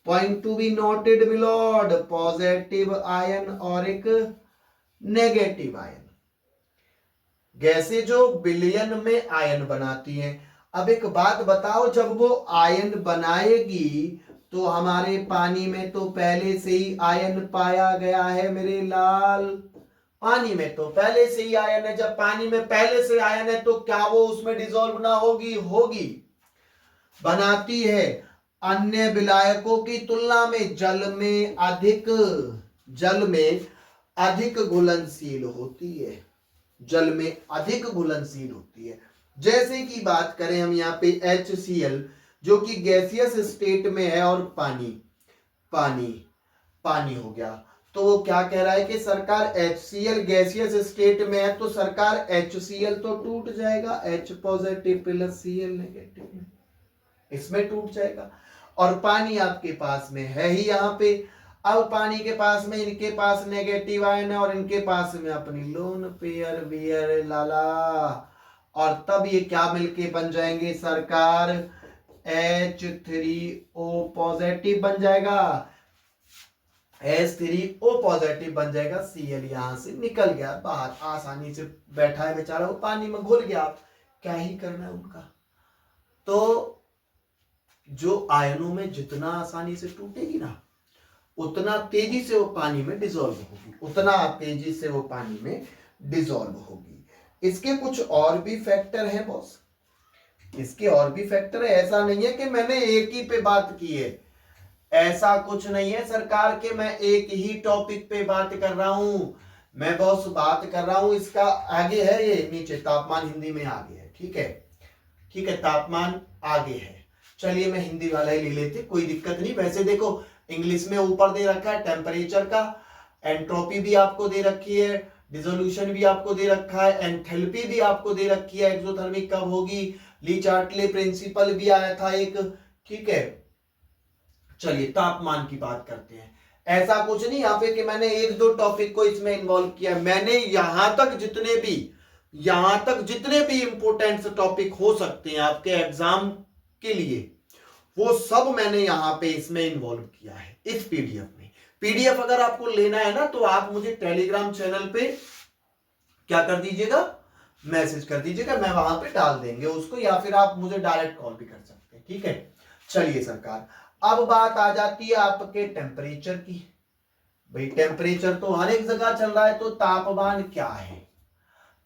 Point to be noted below, positive ion और एक नेगेटिव आयन। गैसें जो विलयन में आयन बनाती हैं। अब एक बात बताओ, जब वो आयन बनाएगी तो हमारे पानी में तो पहले से ही आयन पाया गया है मेरे लाल, पानी में तो पहले से ही आयन है। जब पानी में पहले से आयन है तो क्या वो उसमें डिसॉल्व ना होगी? होगी, बनाती है। अन्य विलायकों की तुलना में जल में अधिक घुलनशील होती है, जल में अधिक घुलनशील होती है। जैसे कि बात करें हम यहाँ पे HCl जो कि गैसियस स्टेट में है और पानी हो गया, तो वो क्या कह रहा है कि सरकार HCl गैसियस स्टेट में है तो सरकार HCl तो टूट जाएगा, H positive plus Cl negative में, इसमें टूट जाएगा। और पानी आपके पास में है ही यहाँ पे। अब पानी के पास में इनके पास नेगेटिव आयन है और इनके पास में अपनी लोन पेयर बियर लाला, और तब ये क्या मिलके बन जाएंगे सरकार? H3O पॉजिटिव बन जाएगा, H3O पॉजिटिव बन जाएगा। Cl यहां से निकल गया बाहर, आसानी से बैठा है बेचारा, वो पानी में घुल गया, क्या ही करना है उनका। तो जो आयनों में जितना आसानी से टूटेगी ना, उतना तेजी से वो पानी में डिसॉल्व होगी, उतना तेजी से वो पानी में डिसॉल्व होगी। इसके कुछ और भी फैक्टर हैं बॉस, इसके और भी फैक्टर है। ऐसा नहीं है कि मैंने एक ही पे बात की है, ऐसा कुछ नहीं है सरकार के मैं एक ही टॉपिक पे बात कर रहा हूं। मैं बॉस बात कर रहा हूं, इसका आगे है, ये नीचे तापमान हिंदी में आगे है। ठीक है, ठीक है, तापमान आगे है। चलिए मैं हिंदी वाला ही ले लेते, कोई दिक्कत नहीं। वैसे देखो इंग्लिश में ऊपर दे रखा है टेम्परेचर का, एंट्रोपी भी आपको दे रखी है, डिसोल्यूशन भी आपको दे रखा है, एंथैल्पी भी आपको दे रखी है, एक्सोथर्मिक कब होगी, ली चार्टले प्रिंसिपल भी आया था एक। ठीक है, चलिए तापमान की बात करते हैं। ऐसा कुछ नहीं यहाँ पे कि मैंने एक दो टॉपिक को इसमें इन्वॉल्व किया, मैंने यहां तक जितने भी इंपोर्टेंट टॉपिक हो सकते हैं आपके एग्जाम के लिए, वो सब मैंने यहां पे इसमें इन्वॉल्व किया है इस पीडीएफ में। पीडीएफ अगर आपको लेना है ना, तो आप मुझे टेलीग्राम चैनल पे क्या कर दीजिएगा, मैसेज कर दीजिएगा, मैं वहां पे डाल देंगे उसको, या फिर आप मुझे डायरेक्ट कॉल भी कर सकते हैं। ठीक है, चलिए सरकार, अब बात आ जाती है आपके टेम्परेचर की। भाई टेम्परेचर तो हर एक जगह चल रहा है, तो तापमान क्या है?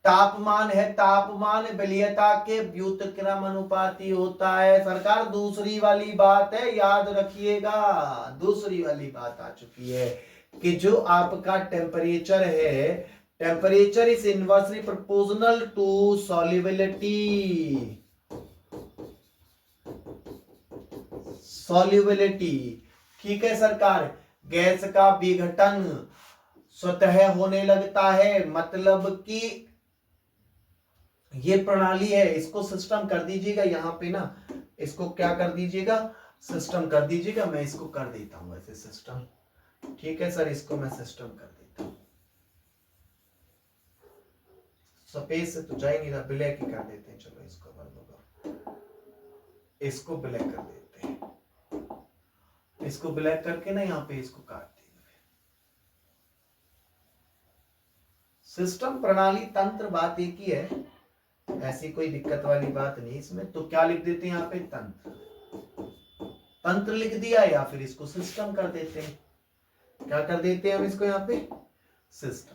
तापमान है, तापमान वरीयता के व्युत्क्रम अनुपाती होता है सरकार। दूसरी वाली बात है, याद रखिएगा, दूसरी वाली बात आ चुकी है कि जो आपका टेम्परेचर है, temperature is inversely proportional to solubility. Solubility, ठीक है सरकार। गैस का विघटन स्वतः होने लगता है, मतलब कि ये प्रणाली है, इसको सिस्टम कर दीजिएगा यहां पे ना, इसको क्या कर दीजिएगा, सिस्टम कर दीजिएगा। मैं इसको कर देता हूं ऐसे सिस्टम। ठीक है सर, इसको मैं सिस्टम कर देता हूं। सफेद से तो जा ही नहीं रहा, ब्लैक ही कर देते हैं। चलो इसको इसको ब्लैक कर देते हैं, इसको ब्लैक करके ना यहाँ पे इसको काट देंगे। सिस्टम, प्रणाली, तंत्र, बात एक ही है, ऐसी कोई दिक्कत वाली बात नहीं इसमें। तो क्या लिख देते हैं यहाँ पे, तंत्र। तंत्र लिख दिया, या फिर इसको सिस्टम कर देते हैं। क्या कर देते हैं हम इसको यहाँ पे, सिस्टम।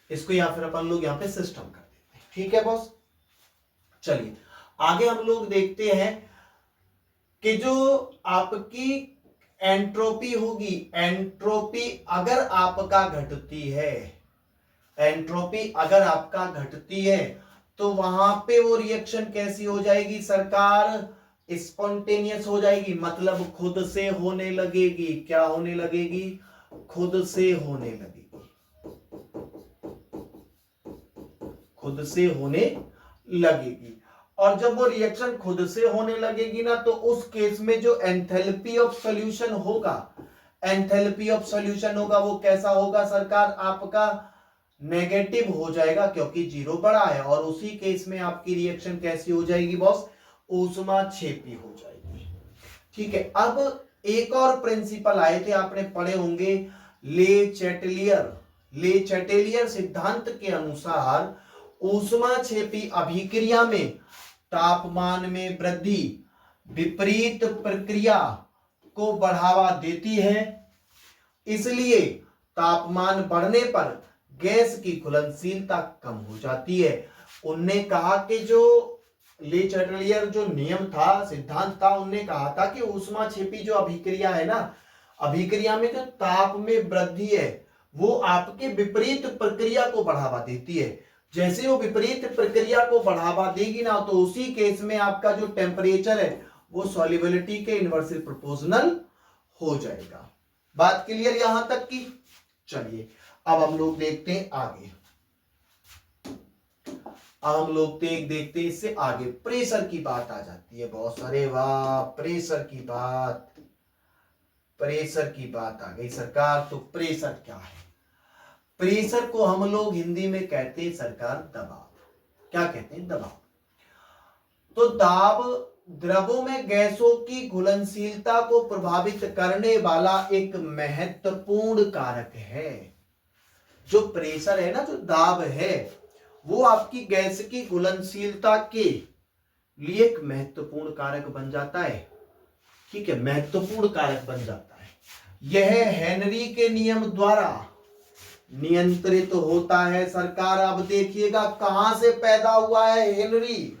इसको या फिर अपन लोग यहाँ पे सिस्टम कर देते हैं। ठीक है बॉस, चलिए आगे हम लोग देखते हैं कि जो आपकी एंट्रोपी होगी, एंट्रोपी अगर आपका घटती है, एंट्रोपी अगर आपका घटती है, तो वहां पे वो रिएक्शन कैसी हो जाएगी सरकार, स्पॉन्टेनियस हो जाएगी, मतलब खुद से होने लगेगी। क्या होने लगेगी, खुद से होने लगेगी, खुद से होने लगेगी। और जब वो रिएक्शन खुद से होने लगेगी ना, तो उस केस में जो एंथैल्पी ऑफ सॉल्यूशन होगा, एंथैल्पी ऑफ सॉल्यूशन होगा, वो कैसा होगा सरकार, आपका नेगेटिव हो जाएगा, क्योंकि जीरो बड़ा है। और उसी केस में आपकी रिएक्शन कैसी हो जाएगी बॉस, ऊष्माक्षेपी हो जाएगी। ठीक है, अब एक और प्रिंसिपल आए थे, आपने पढ़े होंगे, ले चैटेलियर सिद्धांत के अनुसार ऊष्माक्षेपी अभिक्रिया में तापमान में वृद्धि विपरीत प्रक्रिया को बढ़ावा देती है, इसलिए तापमान बढ़ने पर गैस की घुलनशीलता कम हो जाती है। उनने कहा कि जो ले चैटेलियर जो नियम था, सिद्धांत था, उनने कहा था कि ऊष्माक्षेपी जो अभिक्रिया है ना, अभिक्रिया में जो ताप में वृद्धि है, वो आपके विपरीत प्रक्रिया को बढ़ावा देती है। जैसे वो विपरीत प्रक्रिया को बढ़ावा देगी ना, तो उसी केस में आपका जो टेम्परेचर है वो सॉल्युबिलिटी के इनवर्सली प्रोपोर्शनल हो जाएगा। बात क्लियर यहां तक की? चलिए अब हम लोग देखते हैं आगे। अब हम लोग देखते हैं इससे आगे, प्रेशर की बात आ जाती है बहुत सारे। वाह, प्रेशर की बात आ गई सरकार। तो प्रेशर क्या है, प्रेशर को हम लोग हिंदी में कहते हैं सरकार दबाव। क्या कहते हैं, दबाव। तो दाब द्रवों में गैसों की घुलनशीलता को प्रभावित करने वाला एक महत्वपूर्ण कारक है। जो प्रेशर है ना, जो दाब है, वो आपकी गैस की घुलनशीलता के लिए एक महत्वपूर्ण कारक बन जाता है। ठीक है, महत्वपूर्ण कारक बन जाता है। यह हेनरी के नियम द्वारा नियंत्रित होता है सरकार। अब देखिएगा कहां से पैदा हुआ है हेनरी,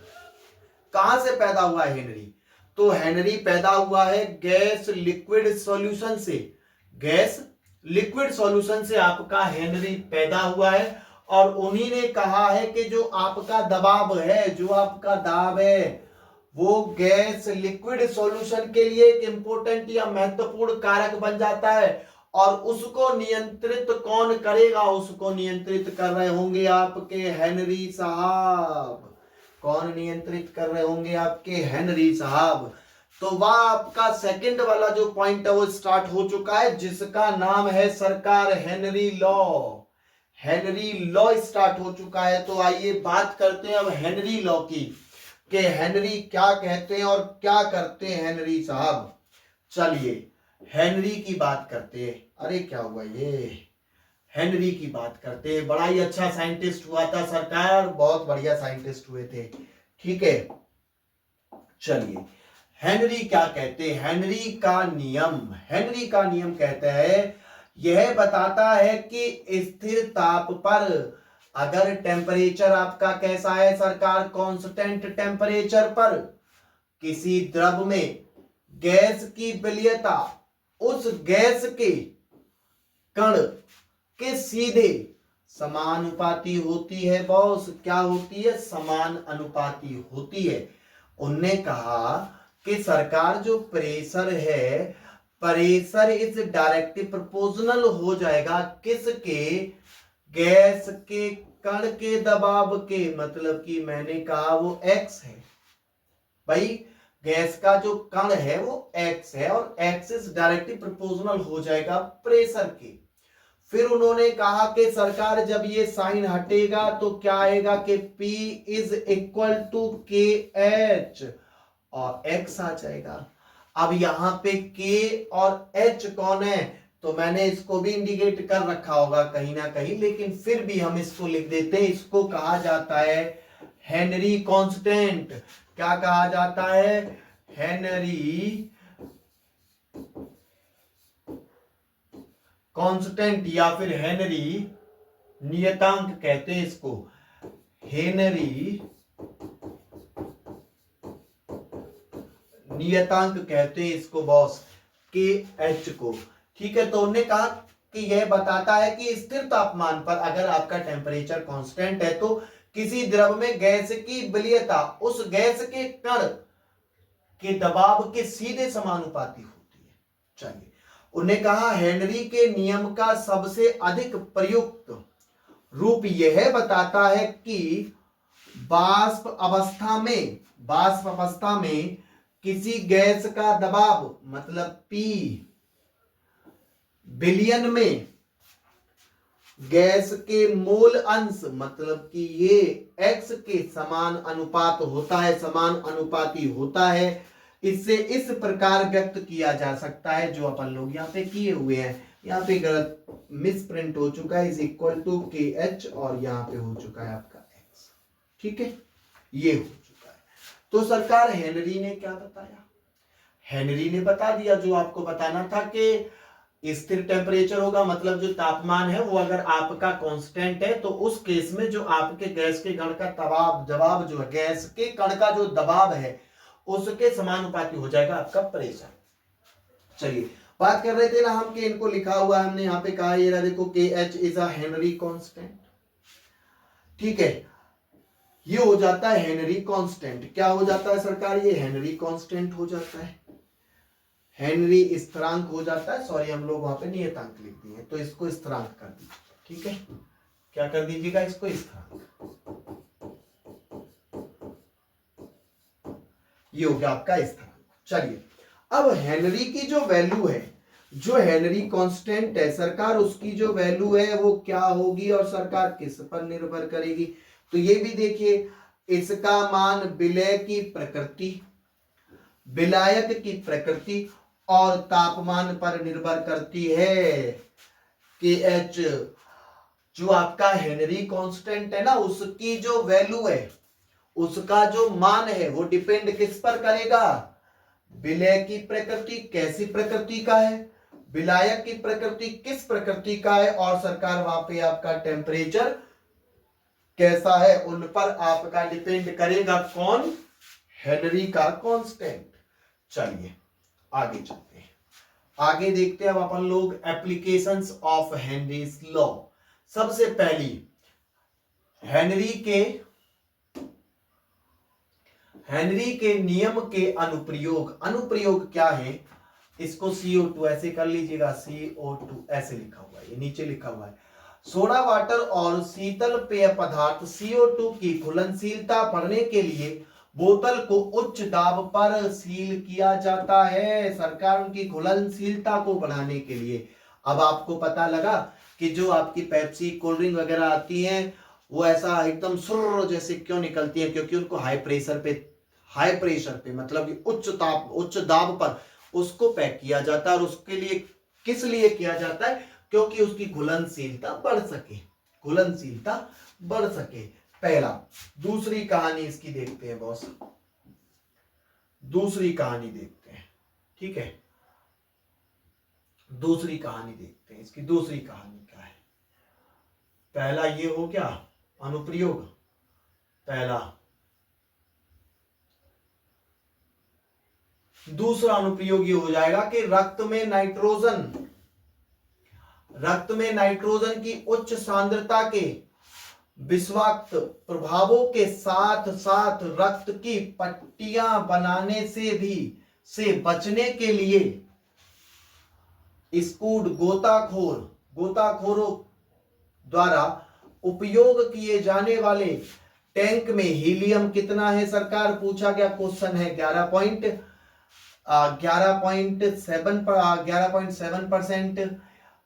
कहां से पैदा हुआ है हेनरी? तो हेनरी पैदा हुआ है गैस लिक्विड सॉल्यूशन से, गैस लिक्विड सॉल्यूशन से आपका हेनरी पैदा हुआ है और उन्हीं ने कहा है कि जो आपका दबाव है, जो आपका दाब है, वो गैस लिक्विड सॉल्यूशन के लिए एक इंपॉर्टेंट या महत्वपूर्ण कारक बन जाता है और उसको नियंत्रित कौन करेगा? उसको नियंत्रित कर रहे होंगे आपके हेनरी साहब। कौन नियंत्रित कर रहे होंगे? आपके हेनरी साहब। तो वह आपका सेकंड वाला जो पॉइंट है वो स्टार्ट हो चुका है, जिसका नाम है सरकार Henry law. Henry law start हो चुका है। तो आइए बात करते हैं अब हेनरी लॉ की, कि हेनरी क्या कहते हैं और क्या करते हैं हेनरी साहब। चलिए हेनरी की बात करते हैं। अरे क्या हुआ ये? हेनरी की बात करते हैं। बड़ा ही अच्छा साइंटिस्ट हुआ था सरकार, बहुत बढ़िया साइंटिस्ट हुए थे। ठीक है, चलिए हेनरी क्या कहते हैं? हेनरी का नियम कहता है, यह बताता है कि स्थिर ताप पर अगर टेम्परेचर आपका कैसा है सरकार? कांस्टेंट टेम्परेचर पर किसी द्रव में गैस की विलयता उस गैस के कण के सीधे समानुपाती होती है। बॉस क्या होती है? समानुपाती होती है। उनने कहा कि सरकार जो प्रेशर है, प्रेशर इज डायरेक्टली प्रोपोर्शनल हो जाएगा किसके? गैस के कण के दबाव के। मतलब कि मैंने कहा वो एक्स है भाई, गैस का जो कण है वो एक्स है और एक्स इज डायरेक्टली प्रोपोर्शनल हो जाएगा प्रेशर के। फिर उन्होंने कहा कि सरकार जब ये साइन हटेगा तो क्या आएगा कि P इज इक्वल टू के एच और X आ जाएगा। अब यहां पे K और H कौन है? तो मैंने इसको भी इंडिकेट कर रखा होगा कहीं ना कहीं, लेकिन फिर भी हम इसको लिख देते हैं। इसको कहा जाता है हेनरी कांस्टेंट। क्या कहा जाता है? हेनरी कांस्टेंट या फिर हेनरी नियतांक कहते हैं इसको। हेनरी नियतांक कहते हैं इसको बॉस, के एच को। ठीक है, तो उन्होंने कहा कि यह बताता है कि स्थिर तापमान पर अगर आपका टेम्परेचर कांस्टेंट है तो किसी द्रव में गैस की विलयता उस गैस के कण के दबाव के सीधे समानुपाती होती है। चलिए, उन्हें कहा हेनरी के नियम का सबसे अधिक प्रयुक्त रूप यह बताता है कि वाष्प अवस्था में किसी गैस का दबाव मतलब P बिलियन में गैस के मोल अंश मतलब कि ये X के समान अनुपात होता है, समान अनुपाती होता है। इससे इस प्रकार व्यक्त किया जा सकता है, जो अपन लोग यहाँ पे किए हुए हैं। यहाँ पे गलत मिस प्रिंट हो चुका है, इज इक्वल टू के एच और यहाँ पे हो चुका है आपका X। ठीक है, ये हो चुका है। तो सरकार हेनरी ने क्या बताया? हेनरी ने बता दिया जो आपको बताना था कि स्थिर टेम्परेचर होगा, मतलब जो तापमान है वो अगर आपका कांस्टेंट है तो उस केस में जो आपके गैस के कण का दबाव जो है, गैस के कण का जो दबाव है उसके समानुपाती हो जाएगा आपका प्रेशर। चलिए, बात कर रहे थे ना हम कि इनको लिखा हुआ है हमने यहाँ पे कहा, ये रहा देखो, के H is a Henry constant. ठीक है, ये हो जाता है हेनरी कांस्टेंट। क्या हो जाता है सरकार? ये हेनरी कांस्टेंट हो जाता है, हेनरी स्थिरांक हो जाता है। सॉरी, हम लोग वहां पे नियतांक लिख दिए, तो इसको स्थिरांक कर दीजिए। ठीक है, क्या कर दीजिएगा? इसको स्थिरांक। ये हो गया आपका स्थिरांक। चलिए, अब हेनरी की जो वैल्यू है, जो हेनरी कांस्टेंट है सरकार, उसकी जो वैल्यू है वो क्या होगी और सरकार किस पर निर्भर करेगी? तो ये भी देखिए, इसका मान विलय की प्रकृति, विलायक की प्रकृति और तापमान पर निर्भर करती है। के एच जो आपका हेनरी कांस्टेंट है ना, उसकी जो वैल्यू है, उसका जो मान है वो डिपेंड किस पर करेगा? विलय की प्रकृति कैसी प्रकृति का है, विलायक की प्रकृति किस प्रकृति का है, और सरकार वहां पे आपका टेम्परेचर कैसा है, उन पर आपका डिपेंड करेगा कौन? हेनरी का कांस्टेंट। चलिए आगे चलते हैं। आगे देखते हैं अब अपन लोग एप्लीकेशंस ऑफ हेनरीज लॉ। सबसे पहली हेनरी के नियम के अनुप्रयोग। अनुप्रयोग क्या है, इसको CO2 ऐसे कर लीजिएगा, CO2 ऐसे लिखा हुआ है, ये नीचे लिखा हुआ है। सोडा वाटर और शीतल पेय पदार्थ CO2 की घुलनशीलता बढ़ने के लिए बोतल को उच्च दाब पर सील किया जाता है। सरकार उनकी घुलनशीलता को बढ़ाने के लिए। अब आपको पता लगा कि जो आपकी पेप्सी कोल्ड ड्रिंक वगैरह आती हैं वो ऐसा एकदम सुर जैसे क्यों निकलती है, क्योंकि उनको हाई प्रेशर पे मतलब कि उच्च दाब पर उसको पैक किया जाता है। और उसके लिए किस लिए किया जाता है, क्योंकि उसकी घुलनशीलता बढ़ सके। पहला। दूसरी कहानी इसकी देखते हैं बॉस, दूसरी कहानी देखते हैं, ठीक है। दूसरी कहानी देखते हैं, इसकी दूसरी कहानी क्या है। पहला ये हो गया अनुप्रयोग, पहला। दूसरा अनुप्रयोग ये हो जाएगा कि रक्त में नाइट्रोजन की उच्च सांद्रता के विषाक्त प्रभावों के साथ साथ रक्त की पट्टियां बनाने से बचने के लिए स्कूड गोताखोरों द्वारा उपयोग किए जाने वाले टैंक में हीलियम कितना है सरकार, पूछा गया क्वेश्चन है 11.7%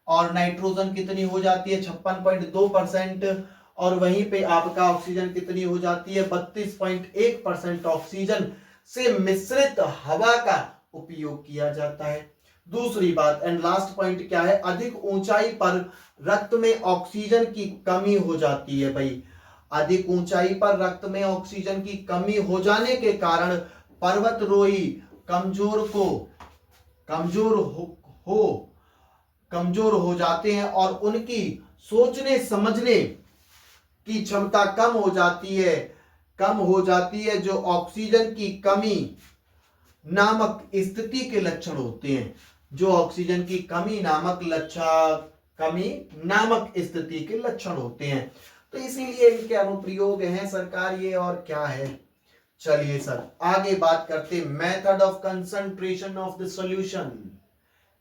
और नाइट्रोजन कितनी हो जाती है 56.2%। और वहीं पे आपका ऑक्सीजन कितनी हो जाती है 32.1%। ऑक्सीजन से मिश्रित हवा का उपयोग किया जाता है। दूसरी बात एंड लास्ट पॉइंट क्या है, अधिक ऊंचाई पर रक्त में ऑक्सीजन की कमी हो जाती है। भाई अधिक ऊंचाई पर रक्त में ऑक्सीजन की कमी हो जाने के कारण पर्वतरोही कमजोर हो जाते हैं और उनकी सोचने समझने की क्षमता कम हो जाती है जो ऑक्सीजन की कमी नामक स्थिति के लक्षण होते हैं, जो ऑक्सीजन की कमी नामक स्थिति के लक्षण होते हैं। तो इसीलिए इनके अनुप्रयोग हैं सरकार ये, और क्या है। चलिए सर आगे बात करते method of concentration of the solution.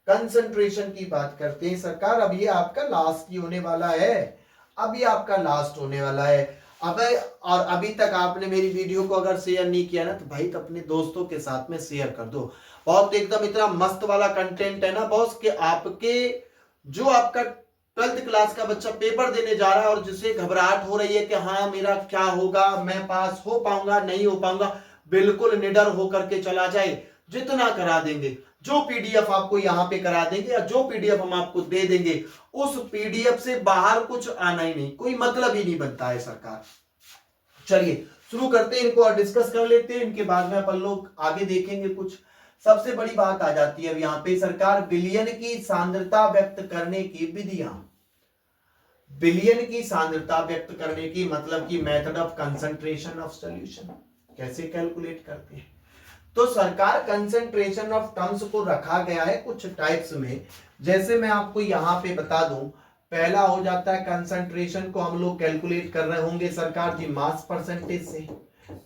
Concentration की बात करते हैं सरकार। अब ये आपका लास्ट ही होने वाला है, और अभी तक आपने मेरी वीडियो को अगर शेयर नहीं किया ना तो भाई तो अपने दोस्तों के साथ में शेयर कर दो। बहुत एकदम इतना मस्त वाला कंटेंट है ना बॉस कि आपके जो आपका 12th क्लास का बच्चा पेपर देने जा रहा है और जिसे घबराहट हो रही है कि हाँ मेरा क्या होगा, मैं पास हो पाऊंगा नहीं हो पाऊंगा, बिल्कुल निडर होकर के चला जाए। जितना करा देंगे, जो पीडीएफ आपको यहां पे करा देंगे या जो पीडीएफ हम आपको दे देंगे उस पीडीएफ से बाहर कुछ आना ही नहीं, कोई मतलब ही नहीं बनता है सरकार। चलिए शुरू करते हैं इनको और डिस्कस कर लेते हैं, इनके बाद में अपन लोग आगे देखेंगे कुछ। सबसे बड़ी बात आ जाती है अब यहाँ पे सरकार विलयन की सांद्रता व्यक्त करने की विधियां। विलयन की सांद्रता व्यक्त करने की मतलब की method of concentration of solution कैसे कैलकुलेट करते हैं। तो सरकार कंसंट्रेशन ऑफ टर्म्स को रखा गया है कुछ टाइप्स में, जैसे मैं आपको यहां पे बता दूं। पहला हो जाता है कंसंट्रेशन को हम लोग कैलकुलेट कर रहे होंगे सरकार जी मास परसेंटेज से।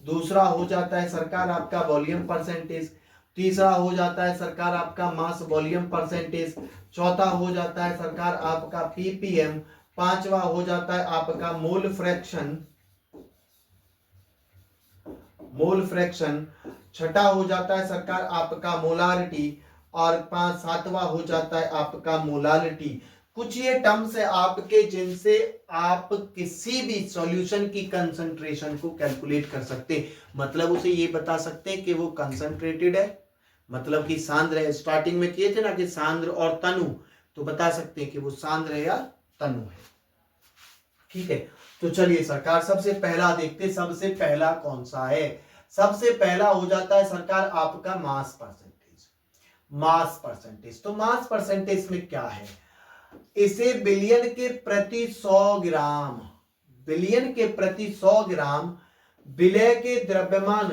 दूसरा हो जाता है सरकार आपका वॉल्यूम परसेंटेज। तीसरा हो जाता है सरकार आपका मास वॉल्यूम परसेंटेज। चौथा हो जाता है सरकार आपका पीपीएम। पांचवा हो जाता है आपका मोल फ्रैक्शन। छठा हो जाता है सरकार आपका मोलारिटी और सातवां हो जाता है आपका मोलालिटी। कुछ ये टर्म्स है आपके जिनसे आप किसी भी सॉल्यूशन की कंसंट्रेशन को कैलकुलेट कर सकते हैं। मतलब उसे ये बता सकते हैं कि वो कंसंट्रेटेड है, मतलब कि सांद्र है। स्टार्टिंग में किए थे ना कि सांद्र और तनु, तो बता सकते हैं कि वो सांद्र है या तनु है। ठीक है, तो चलिए सरकार सबसे पहला देखते, सबसे पहला कौन सा है। सबसे पहला हो जाता है सरकार आपका मास परसेंटेज। तो मास परसेंटेज में क्या है, इसे बिलियन के प्रति 100 ग्राम विलय के द्रव्यमान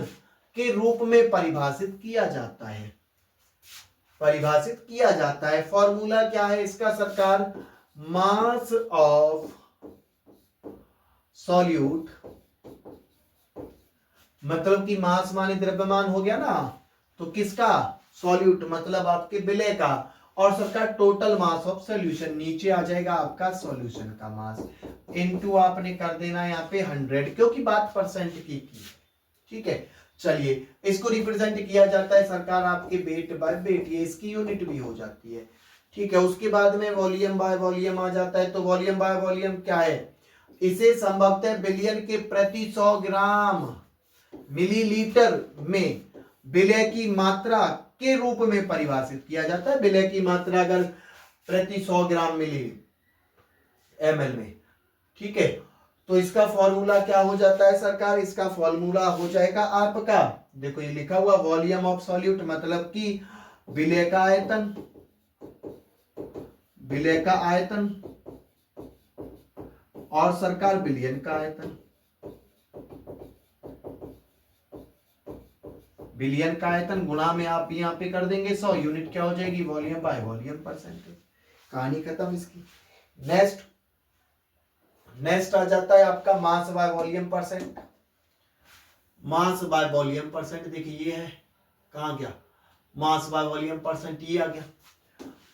के रूप में परिभाषित किया जाता है। परिभाषित किया जाता है। फॉर्मूला क्या है इसका सरकार? मास ऑफ सॉल्यूट, मतलब कि मास माने द्रव्यमान हो गया ना, तो किसका? सॉल्यूट मतलब आपके विलय का, और सरकार टोटल मास ऑफ सॉल्यूशन, नीचे आ जाएगा आपका सॉल्यूशन का मास, इनटू आपने कर देना यहाँ पे 100, क्योंकि बात परसेंट की है। ठीक है, चलिए इसको रिप्रेजेंट किया जाता है सरकार आपके वेट बाय वेट, ये इसकी यूनिट भी हो जाती है। ठीक है, उसके बाद में वॉल्यूम बाय वॉल्यूम आ जाता है। तो वॉल्यूम बाय वॉल्यूम क्या है? इसे संभवतः बिलियन के प्रति 100 ग्राम मिलीलीटर में विलय की मात्रा के रूप में परिभाषित किया जाता है। विलय की मात्रा अगर प्रति 100 ग्राम मिली ml में, ठीक है, तो इसका फॉर्मूला क्या हो जाता है सरकार? इसका फॉर्मूला हो जाएगा आपका, देखो ये लिखा हुआ वॉल्यूम ऑफ सॉल्यूट, मतलब कि विलय का आयतन, विलय का आयतन और सरकार बिलियन का आयतन, बिलियन का आयतन गुणा में आप यहाँ पे कर देंगे 100, यूनिट क्या हो जाएगी? Volume by volume percentage. कहानी खत्म इसकी। नेक्स्ट आ जाता है आपका mass by volume percent. Mass by volume percent देखिए ये है, कहां गया मास बाय वॉल्यूम परसेंट? ये आ गया।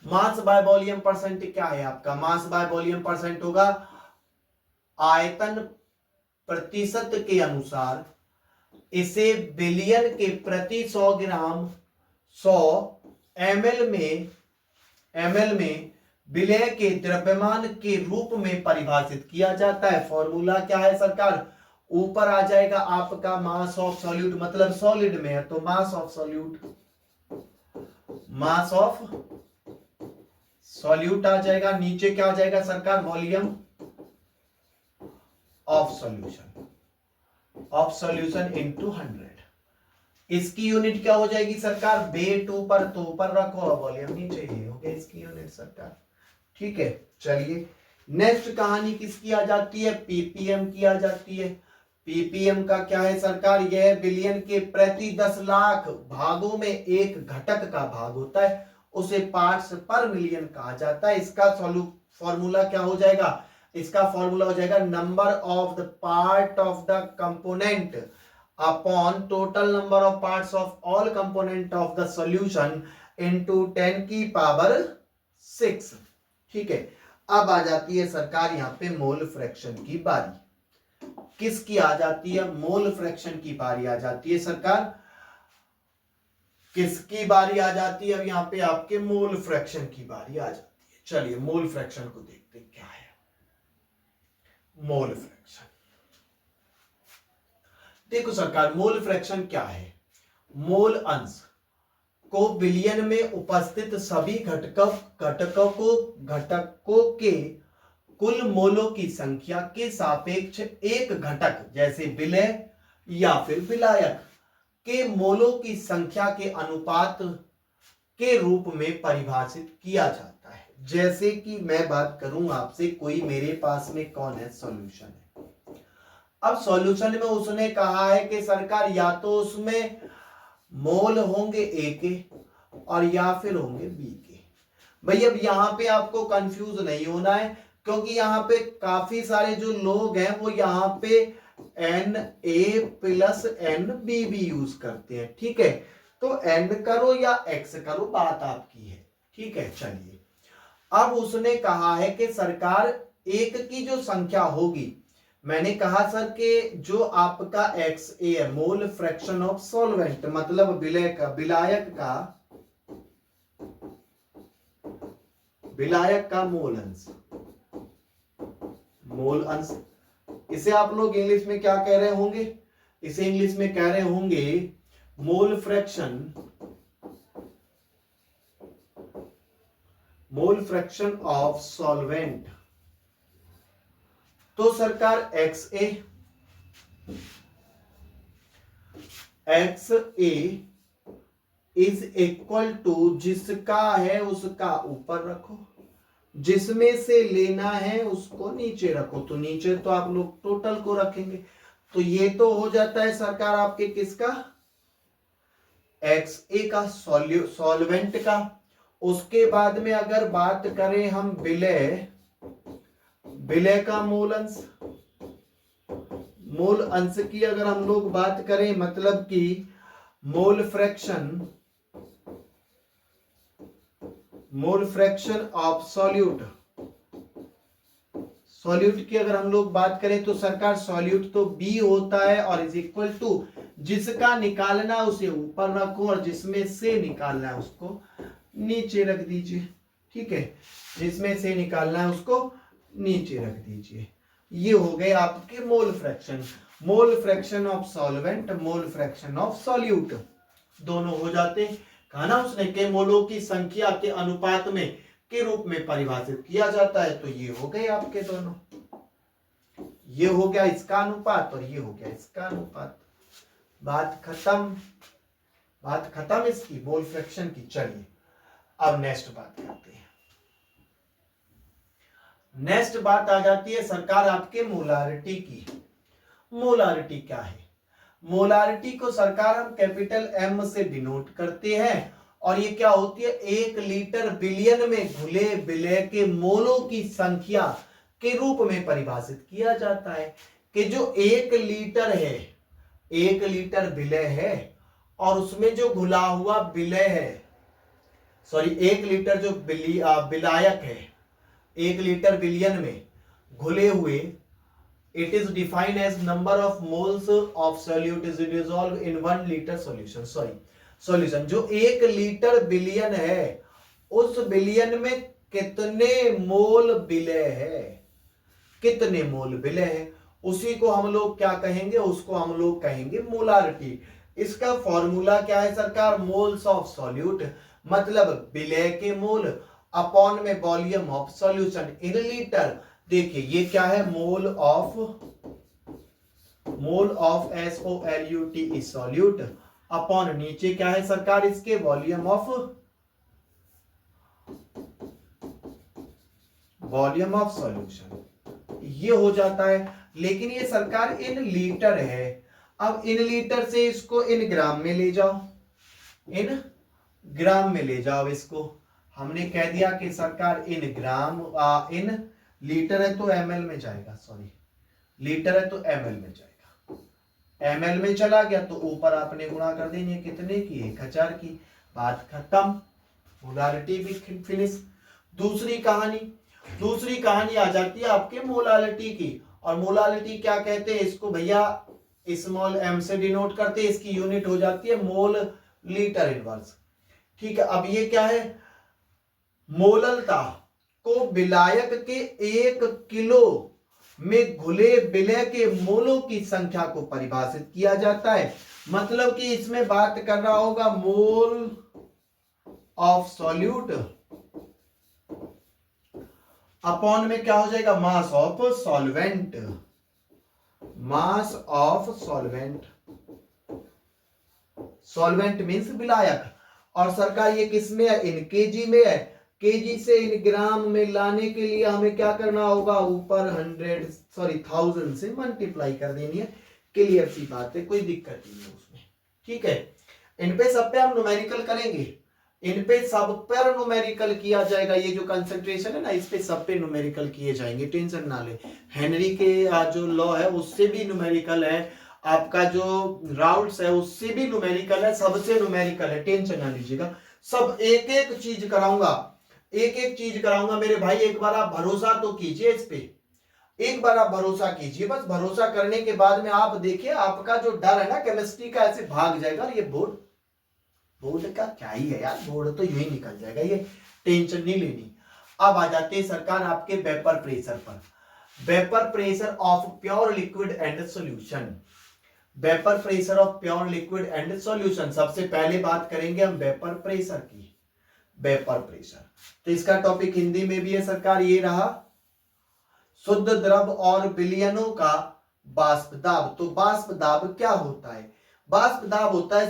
मास बाय वॉल्यूम परसेंट क्या है आपका? मास बाय वॉल्यूम परसेंट होगा आयतन प्रतिशत के अनुसार इसे बिलियन के प्रति 100 ग्राम 100 ml में विलय के द्रव्यमान के रूप में परिभाषित किया जाता है। फॉर्मूला क्या है सरकार? ऊपर आ जाएगा आपका मास ऑफ सॉल्यूट, मतलब सॉलिड में है तो mass of solute, mass of solute आ जाएगा। नीचे क्या आ जाएगा सरकार? Volume of solution into 100। इसकी यूनिट क्या हो जाएगी सरकार? वेट ऊपर तो ऊपर रखो, वॉल्यूम नीचे, ही हो गया इसकी यूनिट सरकार। ठीक है, चलिए नेक्स्ट कहानी किसकी आ जाती है? पीपीएम की आ जाती है। पीपीएम का क्या है सरकार? यह बिलियन के प्रति 10 लाख भागों में एक घटक का भाग होता है, उसे पार्ट्स पर मिलियन कहा जाता है। इसका फॉर्मूला क्या हो जाएगा? इसका फॉर्मूला हो जाएगा number of the part of the component upon total number of parts of all component of the solution into 10 की पावर 6। ठीक है, अब आ जाती है सरकार यहाँ पे मोल फ्रैक्शन की बारी। किसकी आ जाती है? मोल फ्रैक्शन की बारी आ जाती है सरकार। किसकी बारी आ जाती है? अब यहाँ पे आपके मोल फ्रैक्शन की बारी आ जाती है। चलिए मोल फ्रैक्शन को देखते हैं क्या है मोल फ्रैक्शन। देखो सरकार, मोल फ्रैक्शन क्या है? मोल अंश को बिलियन में उपस्थित सभी घटकों के कुल मोलों की संख्या के सापेक्ष एक घटक जैसे विलय या फिर विलायक के मोलों की संख्या के अनुपात के रूप में परिभाषित किया जाता है। जैसे कि मैं बात करूं आपसे, कोई मेरे पास में कौन है? सॉल्यूशन है। अब सॉल्यूशन में उसने कहा है कि सरकार या तो उसमें मोल होंगे ए के और या फिर होंगे बी के। भाई अब यहां पे आपको कंफ्यूज नहीं होना है, क्योंकि यहाँ पे काफी सारे जो लोग हैं वो यहाँ पे Na प्लस Nb भी यूज करते हैं। ठीक है, तो N करो या X करो, बात आपकी है। ठीक है, चलिए अब उसने कहा है कि सरकार एक की जो संख्या होगी, मैंने कहा सर कि जो आपका XA है मोल फ्रैक्शन ऑफ सॉल्वेंट, मतलब विलायक का मोल अंश, इसे आप लोग इंग्लिश में क्या कह रहे होंगे? इसे इंग्लिश में कह रहे होंगे मोल फ्रैक्शन ऑफ सॉल्वेंट। तो सरकार XA इज इक्वल टू, जिसका है उसका ऊपर रखो, जिसमें से लेना है उसको नीचे रखो। तो नीचे तो आप लोग टोटल को रखेंगे, तो ये तो हो जाता है सरकार आपके किसका? XA का, सॉल्वेंट का, उसके बाद में अगर बात करें हम विलय, विलय का मूल अंश, मूल अंश की अगर हम लोग बात करें, मतलब कि mole fraction, mole fraction of solute, solute की अगर हम लोग बात करें तो सरकार सॉल्यूट तो B होता है और इज इक्वल टू जिसका निकालना है उसे ऊपर रखो और जिसमें से निकालना है उसको नीचे रख दीजिए। ठीक है, जिसमें से निकालना है उसको नीचे रख दीजिए। ये हो गए आपके mole fraction, mole fraction of solvent, mole fraction of solute, दोनों हो जाते हैं। कहा ना उसने के मोलों की संख्या के अनुपात में के रूप में परिभाषित किया जाता है। तो ये हो गए आपके दोनों, ये हो गया इसका अनुपात और ये हो गया इसका अनुपात। बात खत्म, बात खत्म इसकी मोल फ्रैक्शन की। चलिए अब नेक्स्ट बात करते हैं। नेक्स्ट बात आ जाती है सरकार आपके मोलारिटी की। मोलारिटी क्या है? मोलारिटी को सरकार हम कैपिटल M से डिनोट करते हैं और ये क्या होती है? 1 लीटर बिलियन में घुले विलय के मोलों की संख्या के रूप में परिभाषित किया जाता है कि जो 1 लीटर है, 1 लीटर विलय है और उसमें जो घुला हुआ विलय है, सॉरी 1 लीटर जो विलायक है 1 लीटर बिलियन में घुले हुए, it is defined as number of moles of solute is dissolved in 1 liter solution, solution. जो 1 लीटर बिलियन है उस बिलियन में कितने मोल विलय है, कितने मोल विलय है, उसी को हम लोग क्या कहेंगे? उसको हम लोग कहेंगे मोलारिटी। इसका फॉर्मूला क्या है सरकार? मोल्स ऑफ सॉल्यूट, मतलब विलय के मोल अपॉन में volume of solution in litre. देखिए ये क्या है? Mole of SOLUT solute upon नीचे क्या है सरकार? इसके वॉल्यूम ऑफ सॉल्यूशन, ये हो जाता है। लेकिन ये सरकार इन लीटर है। अब इन लीटर से इसको इन ग्राम में ले जाओ, इन ग्राम में ले जाओ इसको। हमने कह दिया कि सरकार इन ग्राम, इन लीटर है तो ml में जाएगा, सॉरी लीटर है तो ml में जाएगा, ml में चला गया तो ऊपर आपने गुणा कर देनी है कितने की? 1000 की। बात खत्म, मोलारिटी भी फिनिश। दूसरी कहानी आ जाती है आपके मोलारिटी की। और मोलारिटी क्या कहते हैं इसको भैया? स्मॉल m से डिनोट करते हैं, इसकी यूनिट हो जाती है मोल लीटर इनवर्स। ठीक है, अब ये क्या है? मोललता को विलायक के 1 किलो में घुले विलय के मोलों की संख्या को परिभाषित किया जाता है। मतलब कि इसमें बात कर रहा होगा मोल ऑफ सॉल्यूट अपॉन में क्या हो जाएगा? Mass of solvent, mass of solvent, solvent means विलायक। और सरकार ये किस में है? इन केजी में है। केजी से इन ग्राम में लाने के लिए हमें क्या करना होगा? ऊपर 1000 से मल्टीप्लाई कर देनी है। क्लियर सी बात है, कोई दिक्कत नहीं है उसमें। ठीक है, इन पे सब पे हम न्यूमेरिकल करेंगे, इन पे सब पर न्यूमेरिकल किया जाएगा। ये जो कंसंट्रेशन है ना, इस पे सब पे न्यूमेरिकल किए जाएंगे, टेंशन ना ले। हेनरी के जो लॉ है उससे भी न्यूमेरिकल है, आपका जो राउल्ट्स है उससे भी न्यूमेरिकल है, सबसे न्यूमेरिकल है, टेंशन ना लीजिएगा। सब एक एक चीज कराऊंगा, एक एक चीज कराऊंगा मेरे भाई। एक बार आप भरोसा तो कीजिए इस पे, एक बार आप भरोसा कीजिए। बस भरोसा करने के बाद में आप देखिए आपका जो डर है ना केमिस्ट्री का ऐसे भाग जाएगा। और ये बोर्ड का क्या ही है यार, बोर्ड तो यूं ही निकल जाएगा, ये टेंशन नहीं लेनी। अब आ जाते हैं सरकार आपके वेपर प्रेशर पर। Vapour pressure of pure liquid and solution, vapour pressure of pure liquid and solution. सबसे पहले बात करेंगे हम वेपर प्रेशर की। वेपर प्रेशर तो इसका टॉपिक हिंदी में भी है सरकार, ये रहा शुद्ध द्रव और विलयनों का बाष्प दाब। तो बाष्प दाब क्या होता है? बाष्प दाब होता है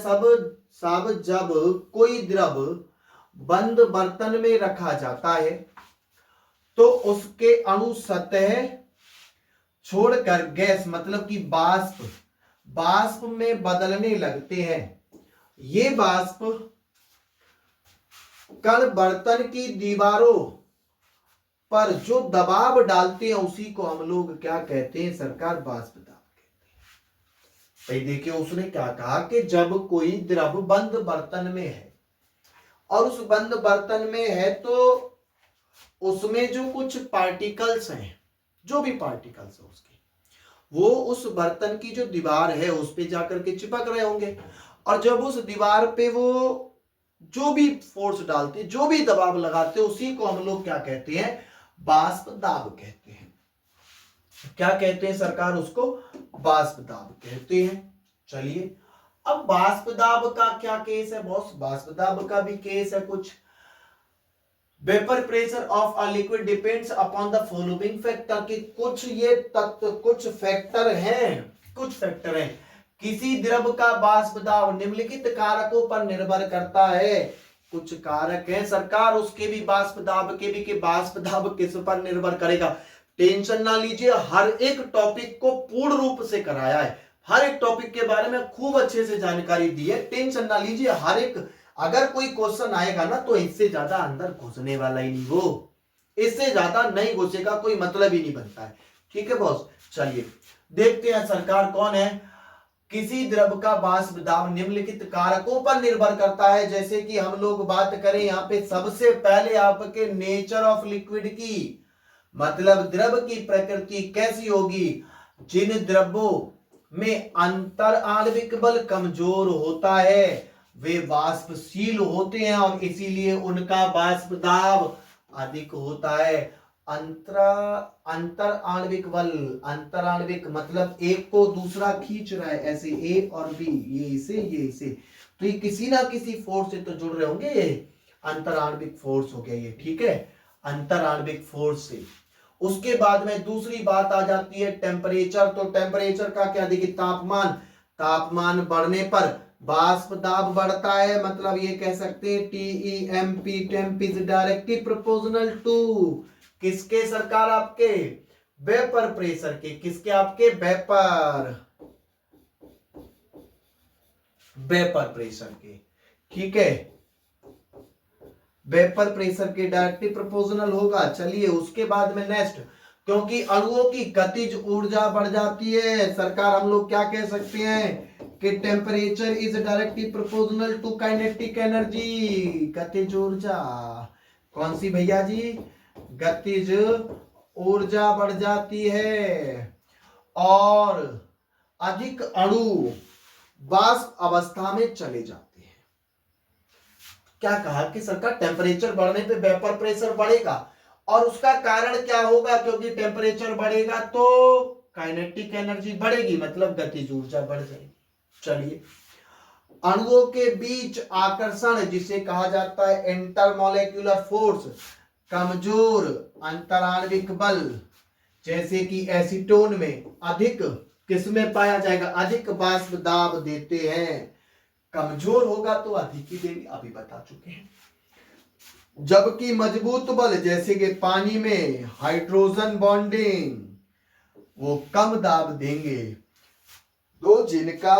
सब जब कोई द्रव बंद बर्तन में रखा जाता है तो उसके अणु सतह छोड़कर गैस मतलब कि बाष्प में बदलने लगते हैं। ये बाष्प कण बर्तन की दीवारों पर जो दबाव डालते हैं उसी को हम लोग क्या कहते हैं सरकार? वाष्प दाब। भाई देखिए उसने क्या कहा कि जब कोई द्रव बंद बर्तन में है और उस बंद बर्तन में है तो उसमें जो कुछ पार्टिकल्स हैं, जो भी पार्टिकल्स है उसके, वो उस बर्तन की जो दीवार है उस पे जाकर के चिपक रहे होंगे, और जब उस दीवार पे वो जो भी फोर्स डालते, जो भी दबाव लगाते, उसी को हम लोग क्या कहते हैं? वाष्प दाब कहते हैं। क्या कहते हैं सरकार? उसको वाष्प दाब कहते हैं। चलिए अब वाष्प दाब का क्या केस है बॉस? वाष्प दाब का भी केस है कुछ। Vapour pressure of a liquid depends upon the following factor, कि कुछ ये तत्व, कुछ फैक्टर हैं। किसी द्रव का वाष्प दाब निम्नलिखित कारकों पर निर्भर करता है। कुछ कारक हैं सरकार उसके भी, वाष्प दाब के भी, कि वाष्प दाब किस पर निर्भर करेगा। टेंशन ना लीजिए, हर एक टॉपिक को पूर्ण रूप से कराया है, हर एक टॉपिक के बारे में खूब अच्छे से जानकारी दी है। टेंशन ना लीजिए, हर एक, अगर कोई क्वेश्चन आएगा ना तो इससे ज्यादा अंदर घुसने वाला ही नहीं, वो इससे ज्यादा नहीं घुसेगा, कोई मतलब ही नहीं बनता है। ठीक है बॉस, चलिए देखते हैं सरकार कौन है। किसी द्रव का वाष्प दाब निम्नलिखित कारकों पर निर्भर करता है। जैसे कि हम लोग बात करें यहाँ पे सबसे पहले आपके नेचर ऑफ लिक्विड की, मतलब द्रव की प्रकृति कैसी होगी। जिन द्रवों में अंतर आणविक बल कमजोर होता है वे वाष्पशील होते हैं और इसीलिए उनका वाष्प दाब अधिक होता है। अंतर आणविक बल, अंतर आणविक मतलब एक को दूसरा खींच रहा है, ऐसे ए और बी, ये इसे, तो ये किसी ना किसी फोर्स से तो जुड़ रहे होंगे, ये अंतर आणविक फोर्स हो गया ये। ठीक है, अंतर आणविक फोर्स से। उसके बाद में दूसरी बात आ जाती है टेम्परेचर। तो टेम्परेचर का क्या? देखिए तापमान, तापमान बढ़ने पर वाष्प दाब बढ़ता है, मतलब ये कह सकते हैं TEMP, temp is directly proportional to किसके सरकार? आपके वेपर प्रेशर के। किसके? आपके वेपर प्रेशर के। ठीक है, वेपर प्रेशर के डायरेक्टली प्रोपोर्शनल होगा। चलिए उसके बाद में नेक्स्ट, क्योंकि अणुओं की गतिज ऊर्जा बढ़ जाती है सरकार, हम लोग क्या कह सकते हैं कि temperature is directly proportional to kinetic energy, गतिज ऊर्जा। कौन सी भैया जी? गतिज ऊर्जा बढ़ जाती है और अधिक अणु वाष्प अवस्था में चले जाते हैं। क्या कहा कि सरकार टेम्परेचर बढ़ने पे वेपर प्रेशर बढ़ेगा, और उसका कारण क्या होगा? क्योंकि टेम्परेचर बढ़ेगा तो काइनेटिक एनर्जी बढ़ेगी, मतलब गतिज ऊर्जा बढ़ जाएगी। चलिए अणुओं के बीच आकर्षण जिसे कहा जाता है इंटरमोलेक्युलर फोर्स, कमजोर अंतराण्विक बल, जैसे कि एसीटोन में अधिक किसमें पाया जाएगा? अधिक वाष्प दाब देते हैं। कमजोर होगा तो अधिक ही देंगे, अभी बता चुके हैं। जबकि मजबूत बल जैसे कि पानी में हाइड्रोजन बॉन्डिंग, वो कम दाब देंगे। तो जिनका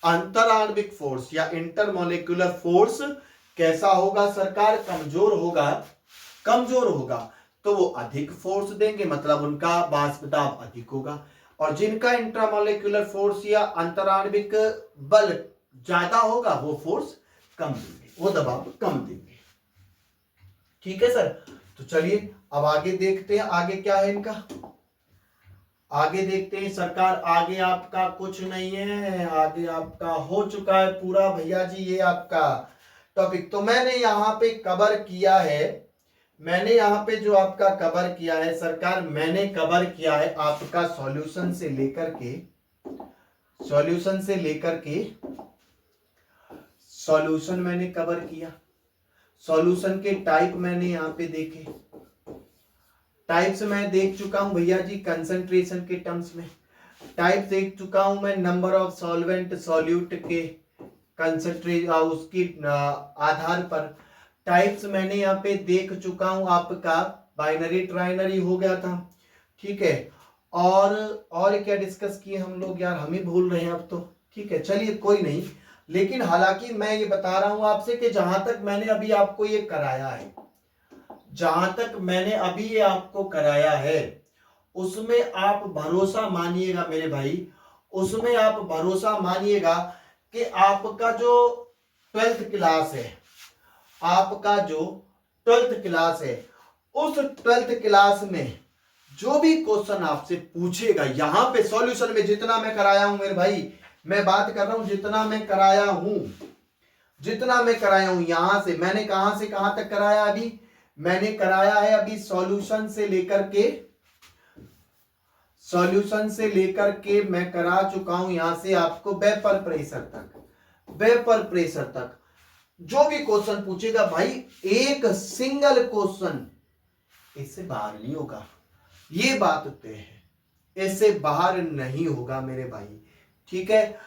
अंतराण्विक फोर्स या इंटरमोलेक्युलर फोर्स कैसा होगा सरकार? कमजोर होगा, कमजोर होगा तो वो अधिक फोर्स देंगे, मतलब उनका वाष्प दाब अधिक होगा। और जिनका इंट्रामोलेक्युलर फोर्स या अंतराण्विक बल ज्यादा होगा वो फोर्स कम देंगे, वो दबाव कम देंगे। ठीक है सर, तो चलिए अब आगे देखते हैं आगे क्या है इनका। आगे देखते हैं सरकार, आगे आपका कुछ नहीं है, आगे आपका हो चुका है पूरा भैया जी ये आपका टॉपिक। तो मैंने यहाँ पे कवर किया है, मैंने यहाँ पे जो आपका कवर किया है सरकार, मैंने कवर किया है आपका सॉल्यूशन से लेकर के, सॉल्यूशन मैंने कवर किया। सॉल्यूशन के टाइप मैंने यहाँ पे देखे, टाइप्स मैं देख चुका हूं भैया जी कंसंट्रेशन के टर्म्स में। टाइप देख चुका हूं मैं नंबर ऑफ सॉल्वेंट सॉल्यूट के कंसंट्रेशन उसकी आधार पर। टाइप्स मैंने यहाँ पे देख चुका हूं, आपका बाइनरी ट्राइनरी हो गया था। ठीक है, और क्या डिस्कस किए हम लोग यार, हम ही भूल रहे हैं अब तो। ठीक है चलिए कोई नहीं, लेकिन हालांकि मैं ये बता रहा हूं आपसे कि जहां तक मैंने अभी आपको ये कराया है, जहां तक मैंने अभी ये आपको कराया है, उसमें आप भरोसा मानिएगा मेरे भाई, उसमें आप भरोसा मानिएगा कि आपका जो 12th क्लास है, आपका जो 12th क्लास है, उस 12th क्लास में जो भी क्वेश्चन आपसे पूछेगा, यहां पे सॉल्यूशन में जितना मैं कराया हूं मेरे भाई, मैं बात कर रहा हूं जितना मैं कराया हूं, जितना मैं कराया हूं, यहां से मैंने कहां से कहां तक कराया, अभी मैंने कराया है अभी सॉल्यूशन से लेकर के, सॉल्यूशन से लेकर के मैं करा चुका हूं यहां से आपको वेपर प्रेशर तक, वेपर प्रेशर तक जो भी क्वेश्चन पूछेगा भाई, एक सिंगल क्वेश्चन इससे बाहर नहीं होगा, ये बात तय है, इससे बाहर नहीं होगा मेरे भाई। ठीक है,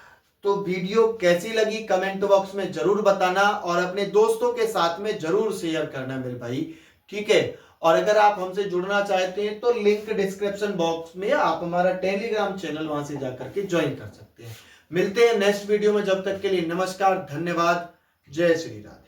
तो वीडियो कैसी लगी कमेंट बॉक्स में जरूर बताना और अपने दोस्तों के साथ में जरूर शेयर करना मेरे भाई। ठीक है, और अगर आप हमसे जुड़ना चाहते हैं तो लिंक डिस्क्रिप्शन बॉक्स में, आप हमारा टेलीग्राम चैनल वहां से जाकर के ज्वाइन कर सकते हैं। मिलते हैं नेक्स्ट वीडियो में, जब तक के लिए नमस्कार, धन्यवाद, जय श्री राम।